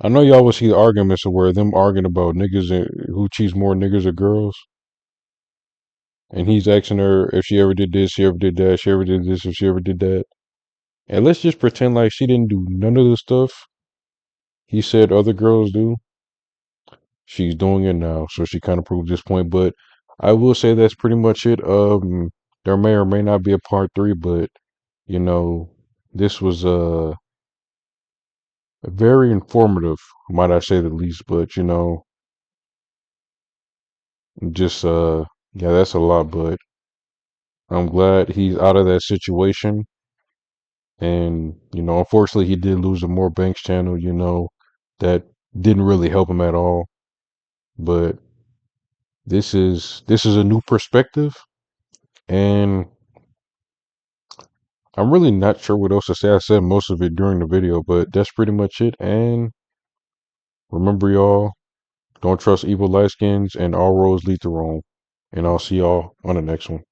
know y'all will see the arguments of where them arguing about niggas who cheats more, niggas or girls. And he's asking her if she ever did this, she ever did that, she ever did this, if she ever did that. And let's just pretend like she didn't do none of the stuff he said other girls do. She's doing it now, so she kind of proved this point. But I will say that's pretty much it. There may or may not be a part 3, but you know, this was very informative, might I say the least. But you know, just yeah, that's a lot. But I'm glad he's out of that situation. And you know, unfortunately, he did lose a more Banks channel. You know, that didn't really help him at all. But this is a new perspective, and I'm really not sure what else to say. I said most of it during the video, but that's pretty much it. And remember, y'all, don't trust evil light skins, and all roads lead to Rome. And I'll see y'all on the next one.